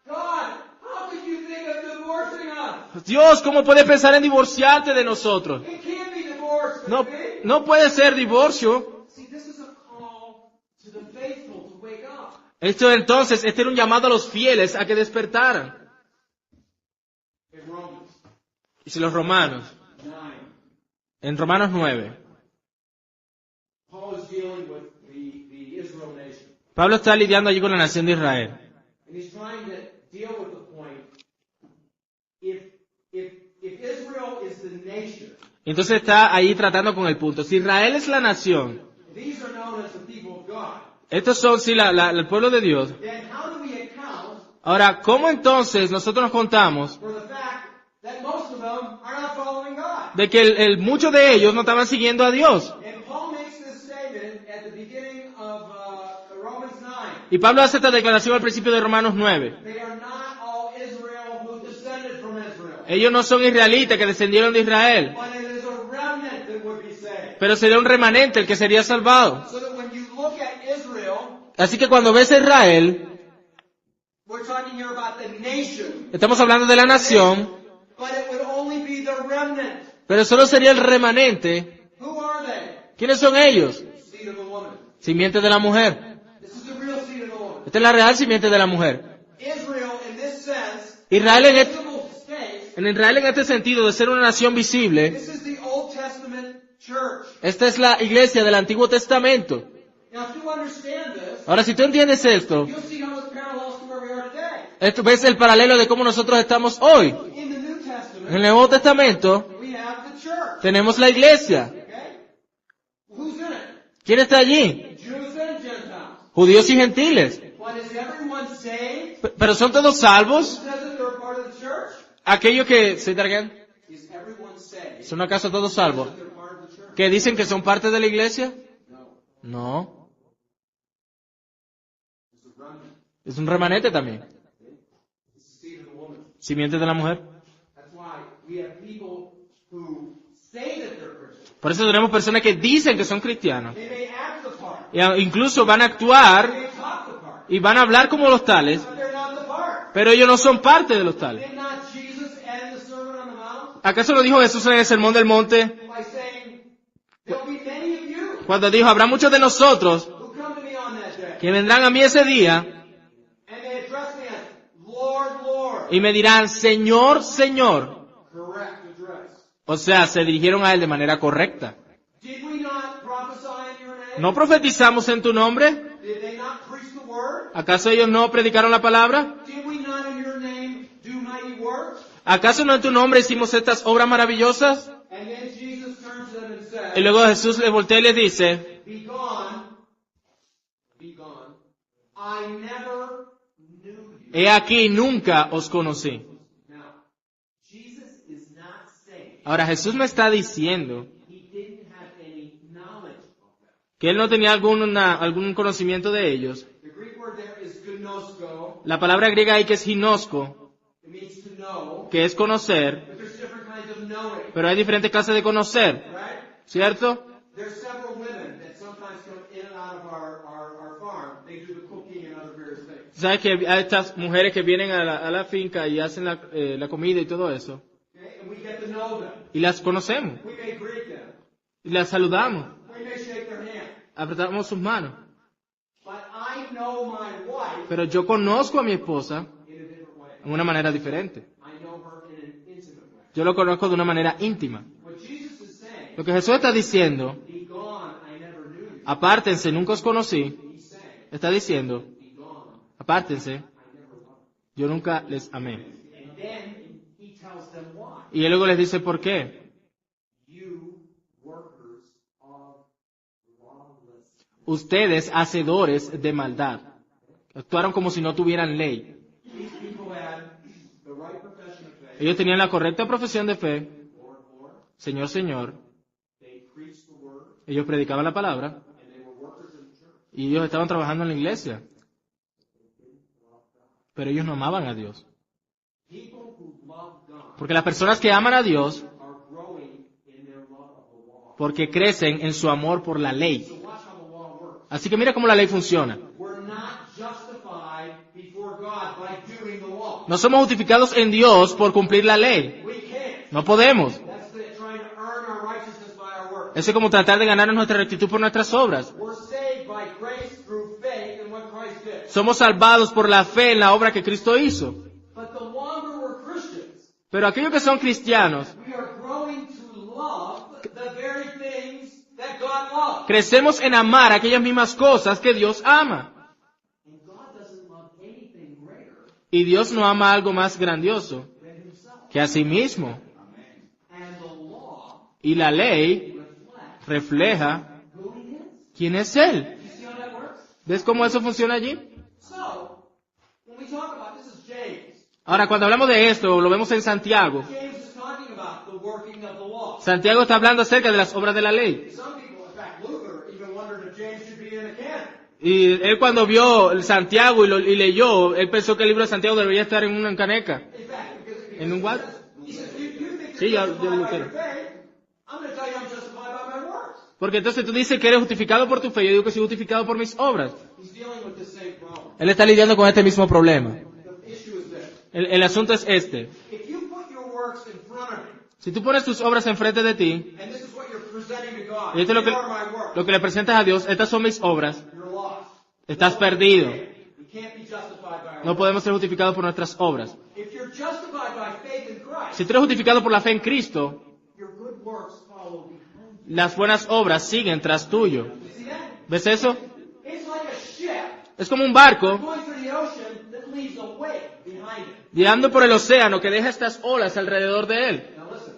[SPEAKER 3] God, how could you think of divorcing us?
[SPEAKER 2] Dios, ¿cómo puedes pensar en divorciarte de nosotros?
[SPEAKER 3] It can't be divorce.
[SPEAKER 2] No,
[SPEAKER 3] could it be?
[SPEAKER 2] no puede ser divorcio.
[SPEAKER 3] See, this is a call to the faithful to wake up.
[SPEAKER 2] Esto entonces, este era un llamado a los fieles a que despertaran.
[SPEAKER 3] In Romans
[SPEAKER 2] Y si los romanos,
[SPEAKER 3] 9,
[SPEAKER 2] en Romanos 9,
[SPEAKER 3] Paul is dealing with the Israel nation.
[SPEAKER 2] Pablo está lidiando allí con la nación de Israel.
[SPEAKER 3] And he's trying to deal with the point. If Israel is the nation,
[SPEAKER 2] Entonces está ahí tratando con el punto. Si Israel es la nación,
[SPEAKER 3] these are known as the people of God.
[SPEAKER 2] estos son sí el pueblo de Dios.
[SPEAKER 3] Then how do we account
[SPEAKER 2] Ahora, ¿cómo entonces nosotros nos contamos
[SPEAKER 3] for the fact that most of them are not following God?
[SPEAKER 2] de que muchos de ellos no estaban siguiendo a Dios?
[SPEAKER 3] And Paul makes this statement at the beginning of Romans 9.
[SPEAKER 2] Y Pablo hace esta declaración al principio de Romanos 9.
[SPEAKER 3] They are not all Israel who descended from Israel.
[SPEAKER 2] Ellos no son israelitas que descendieron de Israel,
[SPEAKER 3] But it is a remnant that would be saved.
[SPEAKER 2] pero sería un remanente el que sería salvado.
[SPEAKER 3] So that when you look at Israel,
[SPEAKER 2] Así que cuando ves a Israel,
[SPEAKER 3] we're talking here about the nation.
[SPEAKER 2] estamos hablando de la nación,
[SPEAKER 3] But it would only be the remnant.
[SPEAKER 2] pero solo sería el remanente.
[SPEAKER 3] Who are they?
[SPEAKER 2] ¿Quiénes son ellos?
[SPEAKER 3] Seed of the woman.
[SPEAKER 2] Simiente de la mujer.
[SPEAKER 3] This is the real seed of the woman.
[SPEAKER 2] Esta es la real simiente de la mujer.
[SPEAKER 3] Israel, in this sense,
[SPEAKER 2] Israel
[SPEAKER 3] visible state,
[SPEAKER 2] en Israel en este sentido de ser una nación visible,
[SPEAKER 3] this is the Old Testament church.
[SPEAKER 2] esta es la iglesia del Antiguo Testamento.
[SPEAKER 3] Now, if you understand this,
[SPEAKER 2] Ahora, si tú entiendes esto,
[SPEAKER 3] you'll see how it parallels to where we are today.
[SPEAKER 2] esto ves el paralelo de cómo nosotros estamos hoy.
[SPEAKER 3] In the New
[SPEAKER 2] En
[SPEAKER 3] Testament,
[SPEAKER 2] el Nuevo Testamento
[SPEAKER 3] we have the church.
[SPEAKER 2] tenemos la iglesia.
[SPEAKER 3] Okay? Who's in it?
[SPEAKER 2] ¿Quién está allí?
[SPEAKER 3] Jews and Gentiles.
[SPEAKER 2] Judíos y gentiles.
[SPEAKER 3] But is everyone saved?
[SPEAKER 2] Pero ¿son todos salvos?
[SPEAKER 3] Who says that they're a part of the church?
[SPEAKER 2] aquello que, say that again,
[SPEAKER 3] Is everyone saved?
[SPEAKER 2] ¿son acaso todos salvos?
[SPEAKER 3] They're part of the church?
[SPEAKER 2] ¿Que dicen que son parte de la iglesia?
[SPEAKER 3] No.
[SPEAKER 2] No.
[SPEAKER 3] It's a remnant.
[SPEAKER 2] Es un remanente también.
[SPEAKER 3] It's the seed of the woman.
[SPEAKER 2] Simiente de la mujer.
[SPEAKER 3] That's why we have people who say that they're Christian.
[SPEAKER 2] Por eso tenemos personas que dicen que son cristianos.
[SPEAKER 3] They may act the part.
[SPEAKER 2] E incluso van a
[SPEAKER 3] They
[SPEAKER 2] actuar
[SPEAKER 3] may talk the part.
[SPEAKER 2] y van a hablar como los tales,
[SPEAKER 3] But they're not the part.
[SPEAKER 2] pero ellos no son parte de los tales.
[SPEAKER 3] Did not Jesus end the Sermon on the Mount
[SPEAKER 2] ¿Acaso lo dijo Jesús en el Sermón del Monte?
[SPEAKER 3] by saying, there'll be many of you
[SPEAKER 2] Cuando dijo, habrá muchos de nosotros
[SPEAKER 3] who come to me on that day,
[SPEAKER 2] que vendrán a mí ese día
[SPEAKER 3] and they address me as Lord, Lord.
[SPEAKER 2] y me dirán, Señor, Señor.
[SPEAKER 3] Correct address.
[SPEAKER 2] O sea, se dirigieron a Él de manera correcta.
[SPEAKER 3] Did we not prophesy in your name?
[SPEAKER 2] ¿No profetizamos en tu nombre?
[SPEAKER 3] Did they not preach the word?
[SPEAKER 2] ¿Acaso ellos no predicaron la palabra?
[SPEAKER 3] Did we not in your name do mighty works?
[SPEAKER 2] ¿Acaso no en tu nombre hicimos estas obras maravillosas?
[SPEAKER 3] And then Jesus turns to them and says,
[SPEAKER 2] Y luego Jesús les voltea y les dice,
[SPEAKER 3] be gone, I never knew you.
[SPEAKER 2] he aquí, nunca os conocí.
[SPEAKER 3] Now, Jesus is not saying
[SPEAKER 2] Ahora Jesús me está diciendo
[SPEAKER 3] he didn't have any knowledge of them.
[SPEAKER 2] que Él no tenía algún conocimiento de ellos.
[SPEAKER 3] The Greek word there is gnosko.
[SPEAKER 2] La palabra griega ahí que es ginosco,
[SPEAKER 3] It means to know.
[SPEAKER 2] que es conocer,
[SPEAKER 3] But there's different kinds of knowing,
[SPEAKER 2] pero hay diferentes clases de conocer,
[SPEAKER 3] right?
[SPEAKER 2] ¿cierto?
[SPEAKER 3] There's several women that sometimes come in and out of our farm. They do the cooking and other various things.
[SPEAKER 2] ¿Sabes que hay estas mujeres que vienen a la finca y hacen la comida y todo eso?
[SPEAKER 3] Okay? And we get to know them.
[SPEAKER 2] Y las conocemos,
[SPEAKER 3] We may greet them.
[SPEAKER 2] y las saludamos,
[SPEAKER 3] We may shake their hand.
[SPEAKER 2] apretamos sus manos.
[SPEAKER 3] But I know my wife
[SPEAKER 2] Pero yo conozco a mi esposa
[SPEAKER 3] in a different way.
[SPEAKER 2] en una manera diferente.
[SPEAKER 3] I know her in an intimate way.
[SPEAKER 2] Yo lo conozco de una manera íntima.
[SPEAKER 3] What Jesus is saying,
[SPEAKER 2] Lo que Jesús está diciendo,
[SPEAKER 3] be gone, I never knew you.
[SPEAKER 2] apártense, nunca os conocí,
[SPEAKER 3] He's saying,
[SPEAKER 2] está diciendo,
[SPEAKER 3] be gone,
[SPEAKER 2] apártense,
[SPEAKER 3] I never loved
[SPEAKER 2] yo nunca les amé.
[SPEAKER 3] you. And then he tells them why.
[SPEAKER 2] Y él luego les dice, ¿por qué?
[SPEAKER 3] You workers of lawlessness.
[SPEAKER 2] Ustedes, hacedores de maldad, actuaron como si no tuvieran ley.
[SPEAKER 3] These people had the right profession of faith.
[SPEAKER 2] Ellos tenían la correcta profesión de fe,
[SPEAKER 3] Lord, Lord.
[SPEAKER 2] Señor, Señor.
[SPEAKER 3] They preached the word,
[SPEAKER 2] Ellos predicaban la palabra
[SPEAKER 3] and they were workers in the church.
[SPEAKER 2] y ellos estaban trabajando en la iglesia. Pero ellos no amaban a Dios.
[SPEAKER 3] People who love God
[SPEAKER 2] Porque las personas que aman a Dios,
[SPEAKER 3] are growing in their love of the law.
[SPEAKER 2] porque crecen en su amor por la ley.
[SPEAKER 3] So watch how the law works.
[SPEAKER 2] Así que mira cómo la ley funciona.
[SPEAKER 3] We're not justified before God by doing the law.
[SPEAKER 2] No somos justificados en Dios por cumplir la ley.
[SPEAKER 3] We can't.
[SPEAKER 2] No podemos.
[SPEAKER 3] That's trying to earn our righteousness by our works.
[SPEAKER 2] Eso es como tratar de ganar nuestra rectitud por nuestras obras.
[SPEAKER 3] We're saved by grace through faith in what Christ did.
[SPEAKER 2] Somos salvados por la fe en la obra que Cristo hizo.
[SPEAKER 3] But the longer we're Christians,
[SPEAKER 2] Pero aquellos que son cristianos,
[SPEAKER 3] we are growing to love the very things that God loves.
[SPEAKER 2] crecemos en amar aquellas mismas cosas que Dios ama.
[SPEAKER 3] And God doesn't love anything greater
[SPEAKER 2] Y Dios no ama algo más grandioso
[SPEAKER 3] than himself.
[SPEAKER 2] que a sí mismo.
[SPEAKER 3] And the law
[SPEAKER 2] Y la ley
[SPEAKER 3] reflects
[SPEAKER 2] refleja
[SPEAKER 3] who he is.
[SPEAKER 2] quién es Él.
[SPEAKER 3] You see how that works?
[SPEAKER 2] ¿Ves cómo eso funciona allí?
[SPEAKER 3] So, when we talk about this is James.
[SPEAKER 2] Ahora, cuando hablamos de esto, lo vemos en Santiago.
[SPEAKER 3] James is talking about the working of the law.
[SPEAKER 2] Santiago está hablando acerca de las obras de la ley.
[SPEAKER 3] Some people, in fact, Luther even wondered if James should be in the canon.
[SPEAKER 2] Y él cuando vio el Santiago y leyó, él pensó que el libro de Santiago debería estar en una caneca.
[SPEAKER 3] In fact, because
[SPEAKER 2] ¿En un what?
[SPEAKER 3] he says, you think
[SPEAKER 2] Sí,
[SPEAKER 3] you're
[SPEAKER 2] yo lo
[SPEAKER 3] justified by
[SPEAKER 2] quiero.
[SPEAKER 3] your faith, I'm going to tell you I'm justified by my works.
[SPEAKER 2] Porque entonces tú dices que eres justificado por tu fe, yo digo que soy justificado por mis obras.
[SPEAKER 3] He's dealing with the same problem.
[SPEAKER 2] Él está lidiando con este mismo problema.
[SPEAKER 3] The issue is this.
[SPEAKER 2] El asunto es este.
[SPEAKER 3] If you put your works in front of me,
[SPEAKER 2] Si tú pones tus obras enfrente de ti,
[SPEAKER 3] and this is what you're presenting to God,
[SPEAKER 2] y esto es
[SPEAKER 3] these are my works,
[SPEAKER 2] lo que le presentas a Dios, estas son mis obras,
[SPEAKER 3] you're lost.
[SPEAKER 2] estás perdido.
[SPEAKER 3] We can't be justified by our
[SPEAKER 2] No podemos ser justificados por nuestras obras.
[SPEAKER 3] If you're justified by faith in Christ,
[SPEAKER 2] Si tú eres justificado por la fe en Cristo,
[SPEAKER 3] your good works follow behind you.
[SPEAKER 2] las buenas obras siguen tras tuyo.
[SPEAKER 3] You see that?
[SPEAKER 2] ¿Ves eso?
[SPEAKER 3] It's like a ship
[SPEAKER 2] Es como un barco
[SPEAKER 3] going through the ocean that leaves a wake behind it.
[SPEAKER 2] guiando por el océano que deja estas olas alrededor de él.
[SPEAKER 3] Now listen,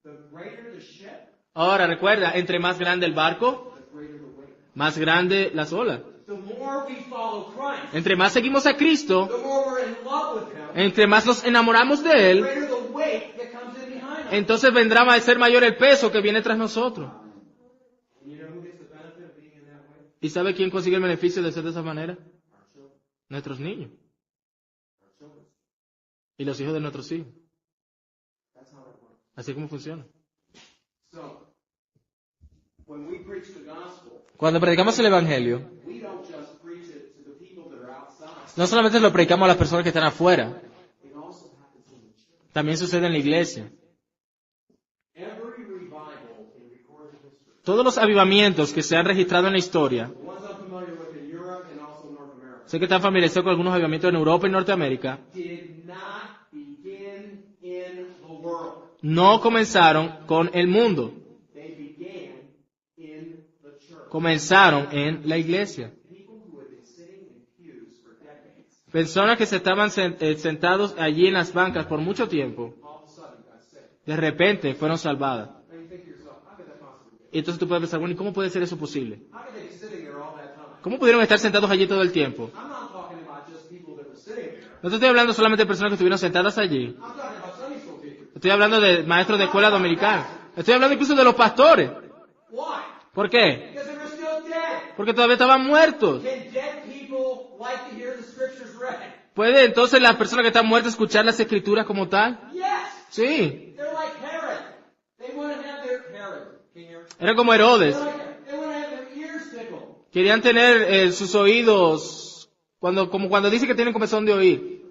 [SPEAKER 3] the greater the ship,
[SPEAKER 2] Ahora recuerda, entre más grande el barco,
[SPEAKER 3] the greater the wake.
[SPEAKER 2] más grande las olas.
[SPEAKER 3] The more we follow Christ,
[SPEAKER 2] Entre más seguimos a Cristo,
[SPEAKER 3] the more we're in love with Him,
[SPEAKER 2] entre más nos enamoramos de
[SPEAKER 3] the
[SPEAKER 2] Él,
[SPEAKER 3] greater the weight that comes in behind us.
[SPEAKER 2] entonces vendrá a ser mayor el peso que viene tras nosotros.
[SPEAKER 3] And you know who gets the benefit of being in that way?
[SPEAKER 2] ¿Y sabe quién consigue el beneficio de ser de esa manera? Nuestros niños. Y los hijos de nuestros hijos.
[SPEAKER 3] That's how it works.
[SPEAKER 2] Así es como funciona.
[SPEAKER 3] So, when we preach the gospel,
[SPEAKER 2] Cuando predicamos el Evangelio,
[SPEAKER 3] we don't just preach it to the people that are outside.
[SPEAKER 2] no solamente lo predicamos a las personas que están afuera,
[SPEAKER 3] It also happens in the church.
[SPEAKER 2] también sucede en la iglesia.
[SPEAKER 3] Every revival in recorded history,
[SPEAKER 2] Todos los avivamientos que se han registrado en la historia,
[SPEAKER 3] the ones I'm familiar with in Europe and also North America,
[SPEAKER 2] sé que están familiarizados con algunos avivamientos en Europa y Norteamérica,
[SPEAKER 3] did not begin in the world.
[SPEAKER 2] no comenzaron con el mundo,
[SPEAKER 3] They began in the church.
[SPEAKER 2] comenzaron en la iglesia.
[SPEAKER 3] People who had been sitting in pews for decades,
[SPEAKER 2] Personas que se estaban sentados allí en las bancas por mucho tiempo,
[SPEAKER 3] all of a sudden got saved.
[SPEAKER 2] de repente fueron salvadas.
[SPEAKER 3] Now you think to yourself, how could that possibly be?
[SPEAKER 2] Y entonces tú puedes pensar, bueno, ¿y cómo puede ser eso posible?
[SPEAKER 3] How could they be sitting there all that time?
[SPEAKER 2] ¿Cómo pudieron estar sentados allí todo el tiempo?
[SPEAKER 3] I'm not talking about just people that were sitting there.
[SPEAKER 2] No te estoy hablando solamente de personas que estuvieron sentadas allí.
[SPEAKER 3] I'm talking about Sunday school teachers.
[SPEAKER 2] Estoy hablando de maestros de escuela dominicana. Estoy hablando incluso de los pastores.
[SPEAKER 3] Why?
[SPEAKER 2] ¿Por qué?
[SPEAKER 3] Because they were still dead.
[SPEAKER 2] Porque todavía estaban muertos.
[SPEAKER 3] Can dead people like to hear the scriptures read?
[SPEAKER 2] ¿Puede entonces las personas que están muertas escuchar las escrituras como tal?
[SPEAKER 3] Yes.
[SPEAKER 2] Sí.
[SPEAKER 3] They're like Herod. They want to have their Herod. King Herod.
[SPEAKER 2] Era como Herodes.
[SPEAKER 3] They want to have their ears tickled.
[SPEAKER 2] Querían tener sus oídos, como cuando dice que tienen comezón de oír.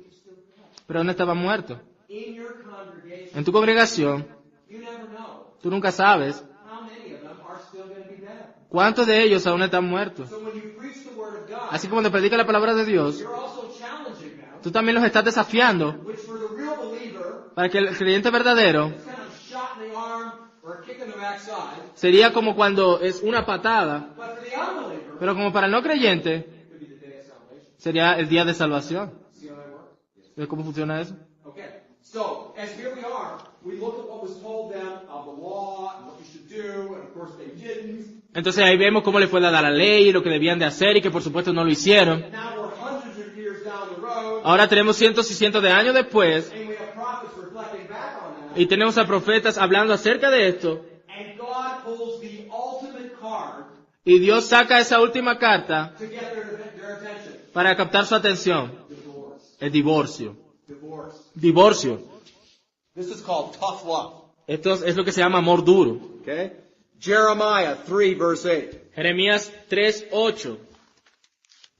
[SPEAKER 2] Pero no estaban muertos.
[SPEAKER 3] In your congregation,
[SPEAKER 2] En tu congregación,
[SPEAKER 3] you never know
[SPEAKER 2] tú nunca sabes
[SPEAKER 3] how many of them are still going to be dead.
[SPEAKER 2] cuántos de ellos aún están muertos.
[SPEAKER 3] So when you preach the word of God,
[SPEAKER 2] Así que cuando predica la palabra de Dios,
[SPEAKER 3] you're also challenging them,
[SPEAKER 2] tú también los estás desafiando
[SPEAKER 3] which for the real believer,
[SPEAKER 2] para que el creyente verdadero
[SPEAKER 3] it's kind of shot in the arm or a kick in the backside.
[SPEAKER 2] sería como cuando es una patada,
[SPEAKER 3] But for the unbeliever,
[SPEAKER 2] pero como para el no creyente
[SPEAKER 3] it could be the day of salvation.
[SPEAKER 2] sería el día de salvación.
[SPEAKER 3] See how that works?
[SPEAKER 2] ¿Ves cómo funciona eso?
[SPEAKER 3] Okay. So, as here we are, we look at what was told them of the law and what you should do, and of course they didn't.
[SPEAKER 2] Entonces ahí vemos cómo le fue dada la ley y lo que debían de hacer y que por supuesto no lo hicieron.
[SPEAKER 3] And now we're hundreds of years down the road,
[SPEAKER 2] Ahora tenemos cientos y cientos de años después
[SPEAKER 3] and we have prophets reflecting back on that.
[SPEAKER 2] y tenemos a profetas hablando acerca de esto
[SPEAKER 3] And God pulls the ultimate card
[SPEAKER 2] y Dios saca esa última carta
[SPEAKER 3] to get their attention.
[SPEAKER 2] para captar su atención.
[SPEAKER 3] Divorce.
[SPEAKER 2] El divorcio.
[SPEAKER 3] Divorce.
[SPEAKER 2] Divorcio.
[SPEAKER 3] This is called tough love.
[SPEAKER 2] Esto es lo que se llama amor duro.
[SPEAKER 3] Okay? Jeremiah 3 verse 8.
[SPEAKER 2] Jeremías 3:8.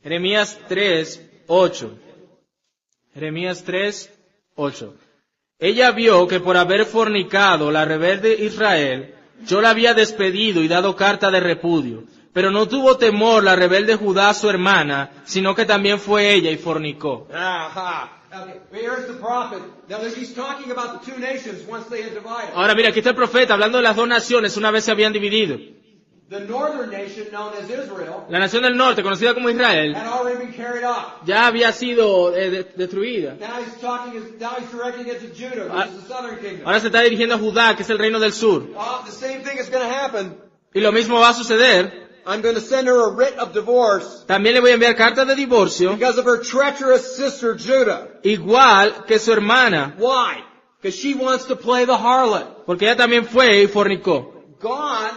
[SPEAKER 2] Jeremías 3:8. Jeremías 3:8. Ella vio que por haber fornicado la rebelde Israel, yo la había despedido y dado carta de repudio. Pero no tuvo temor la rebelde Judá, su hermana, sino que también fue ella y fornicó.
[SPEAKER 3] Aha. Okay, but here's the prophet. Now he's talking about the two nations once they had divided.
[SPEAKER 2] Ahora mira, aquí está el profeta hablando de las dos naciones una vez se habían dividido.
[SPEAKER 3] The northern nation, known as Israel,
[SPEAKER 2] La nación del norte, conocida como Israel,
[SPEAKER 3] had already been carried off.
[SPEAKER 2] ya había sido destruida.
[SPEAKER 3] Now he's directing it to Judah, which is the southern kingdom.
[SPEAKER 2] Ahora se está dirigiendo a Judá, que es el reino del sur.
[SPEAKER 3] The same thing is going to happen.
[SPEAKER 2] Y lo mismo va a suceder.
[SPEAKER 3] I'm going to send her a writ of divorce
[SPEAKER 2] También le voy a enviar cartas de divorcio,
[SPEAKER 3] because of her treacherous sister Judah.
[SPEAKER 2] igual que su hermana,
[SPEAKER 3] Why? Because she wants to play the harlot.
[SPEAKER 2] porque ella también fue y fornicó.
[SPEAKER 3] God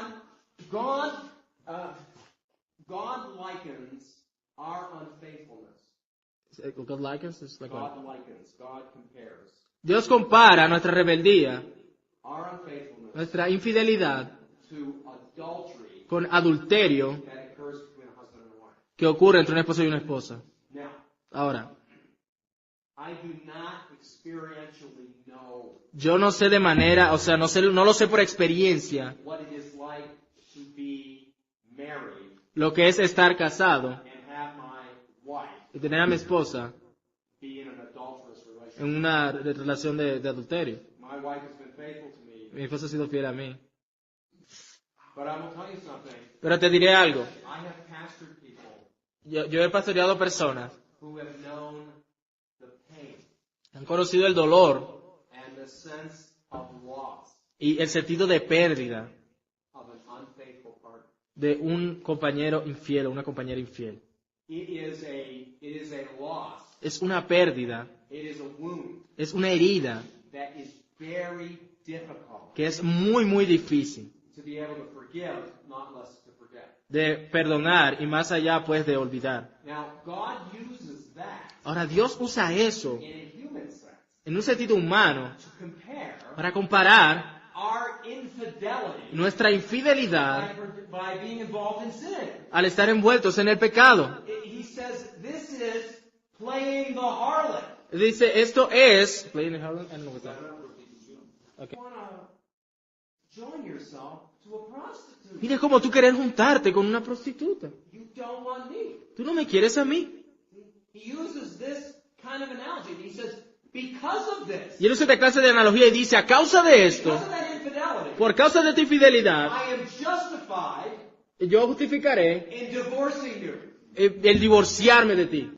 [SPEAKER 3] likens our unfaithfulness. God likens, God compares
[SPEAKER 2] Dios compara nuestra rebeldía,
[SPEAKER 3] our unfaithfulness
[SPEAKER 2] nuestra infidelidad,
[SPEAKER 3] to adultery
[SPEAKER 2] con adulterio
[SPEAKER 3] that occurs between a husband and a wife.
[SPEAKER 2] que ocurre entre un esposo y una esposa.
[SPEAKER 3] Now,
[SPEAKER 2] Ahora,
[SPEAKER 3] I do not experientially know
[SPEAKER 2] yo no sé de manera, o sea, no lo sé por experiencia,
[SPEAKER 3] what it is like to be married
[SPEAKER 2] lo que es estar casado
[SPEAKER 3] and have my wife
[SPEAKER 2] y tener a mi esposa
[SPEAKER 3] be in an adulterous relationship.
[SPEAKER 2] en una relación de adulterio.
[SPEAKER 3] My wife has been faithful to me,
[SPEAKER 2] Mi esposa ha sido fiel a mí.
[SPEAKER 3] but I will tell you something.
[SPEAKER 2] Pero te diré algo.
[SPEAKER 3] I have pastored people
[SPEAKER 2] Yo he pastoreado personas
[SPEAKER 3] who have known the pain
[SPEAKER 2] que han conocido el dolor
[SPEAKER 3] and the sense of loss
[SPEAKER 2] y el sentido de pérdida
[SPEAKER 3] of an unfaithful partner.
[SPEAKER 2] de un compañero infiel o una compañera infiel.
[SPEAKER 3] It is a loss.
[SPEAKER 2] Es una pérdida,
[SPEAKER 3] It is a wound
[SPEAKER 2] es una herida
[SPEAKER 3] that is
[SPEAKER 1] very difficult
[SPEAKER 2] que es muy, muy difícil
[SPEAKER 1] to be able to forgive, not less to forget.
[SPEAKER 2] de perdonar y más allá pues de olvidar.
[SPEAKER 1] Now, God uses that
[SPEAKER 2] Ahora Dios usa eso
[SPEAKER 1] in a human sense
[SPEAKER 2] en un sentido humano
[SPEAKER 1] to compare
[SPEAKER 2] para comparar
[SPEAKER 1] our infidelity
[SPEAKER 2] nuestra infidelidad
[SPEAKER 1] by being involved in sin.
[SPEAKER 2] al estar envueltos en el pecado.
[SPEAKER 1] He says this is playing the harlot.
[SPEAKER 2] Dice, esto es... Okay.
[SPEAKER 1] You want to join yourself to a prostitute.
[SPEAKER 2] Mira cómo tú quieres juntarte con una prostituta.
[SPEAKER 1] You don't want me.
[SPEAKER 2] Tú no me quieres a mí.
[SPEAKER 1] He uses this kind of analogy. He says, because of this,
[SPEAKER 2] Y él usa esta clase de analogía y dice, a causa de esto,
[SPEAKER 1] because of that infidelity,
[SPEAKER 2] por causa de tu infidelidad,
[SPEAKER 1] I am justified
[SPEAKER 2] yo justificaré
[SPEAKER 1] in divorcing you.
[SPEAKER 2] el divorciarme de ti.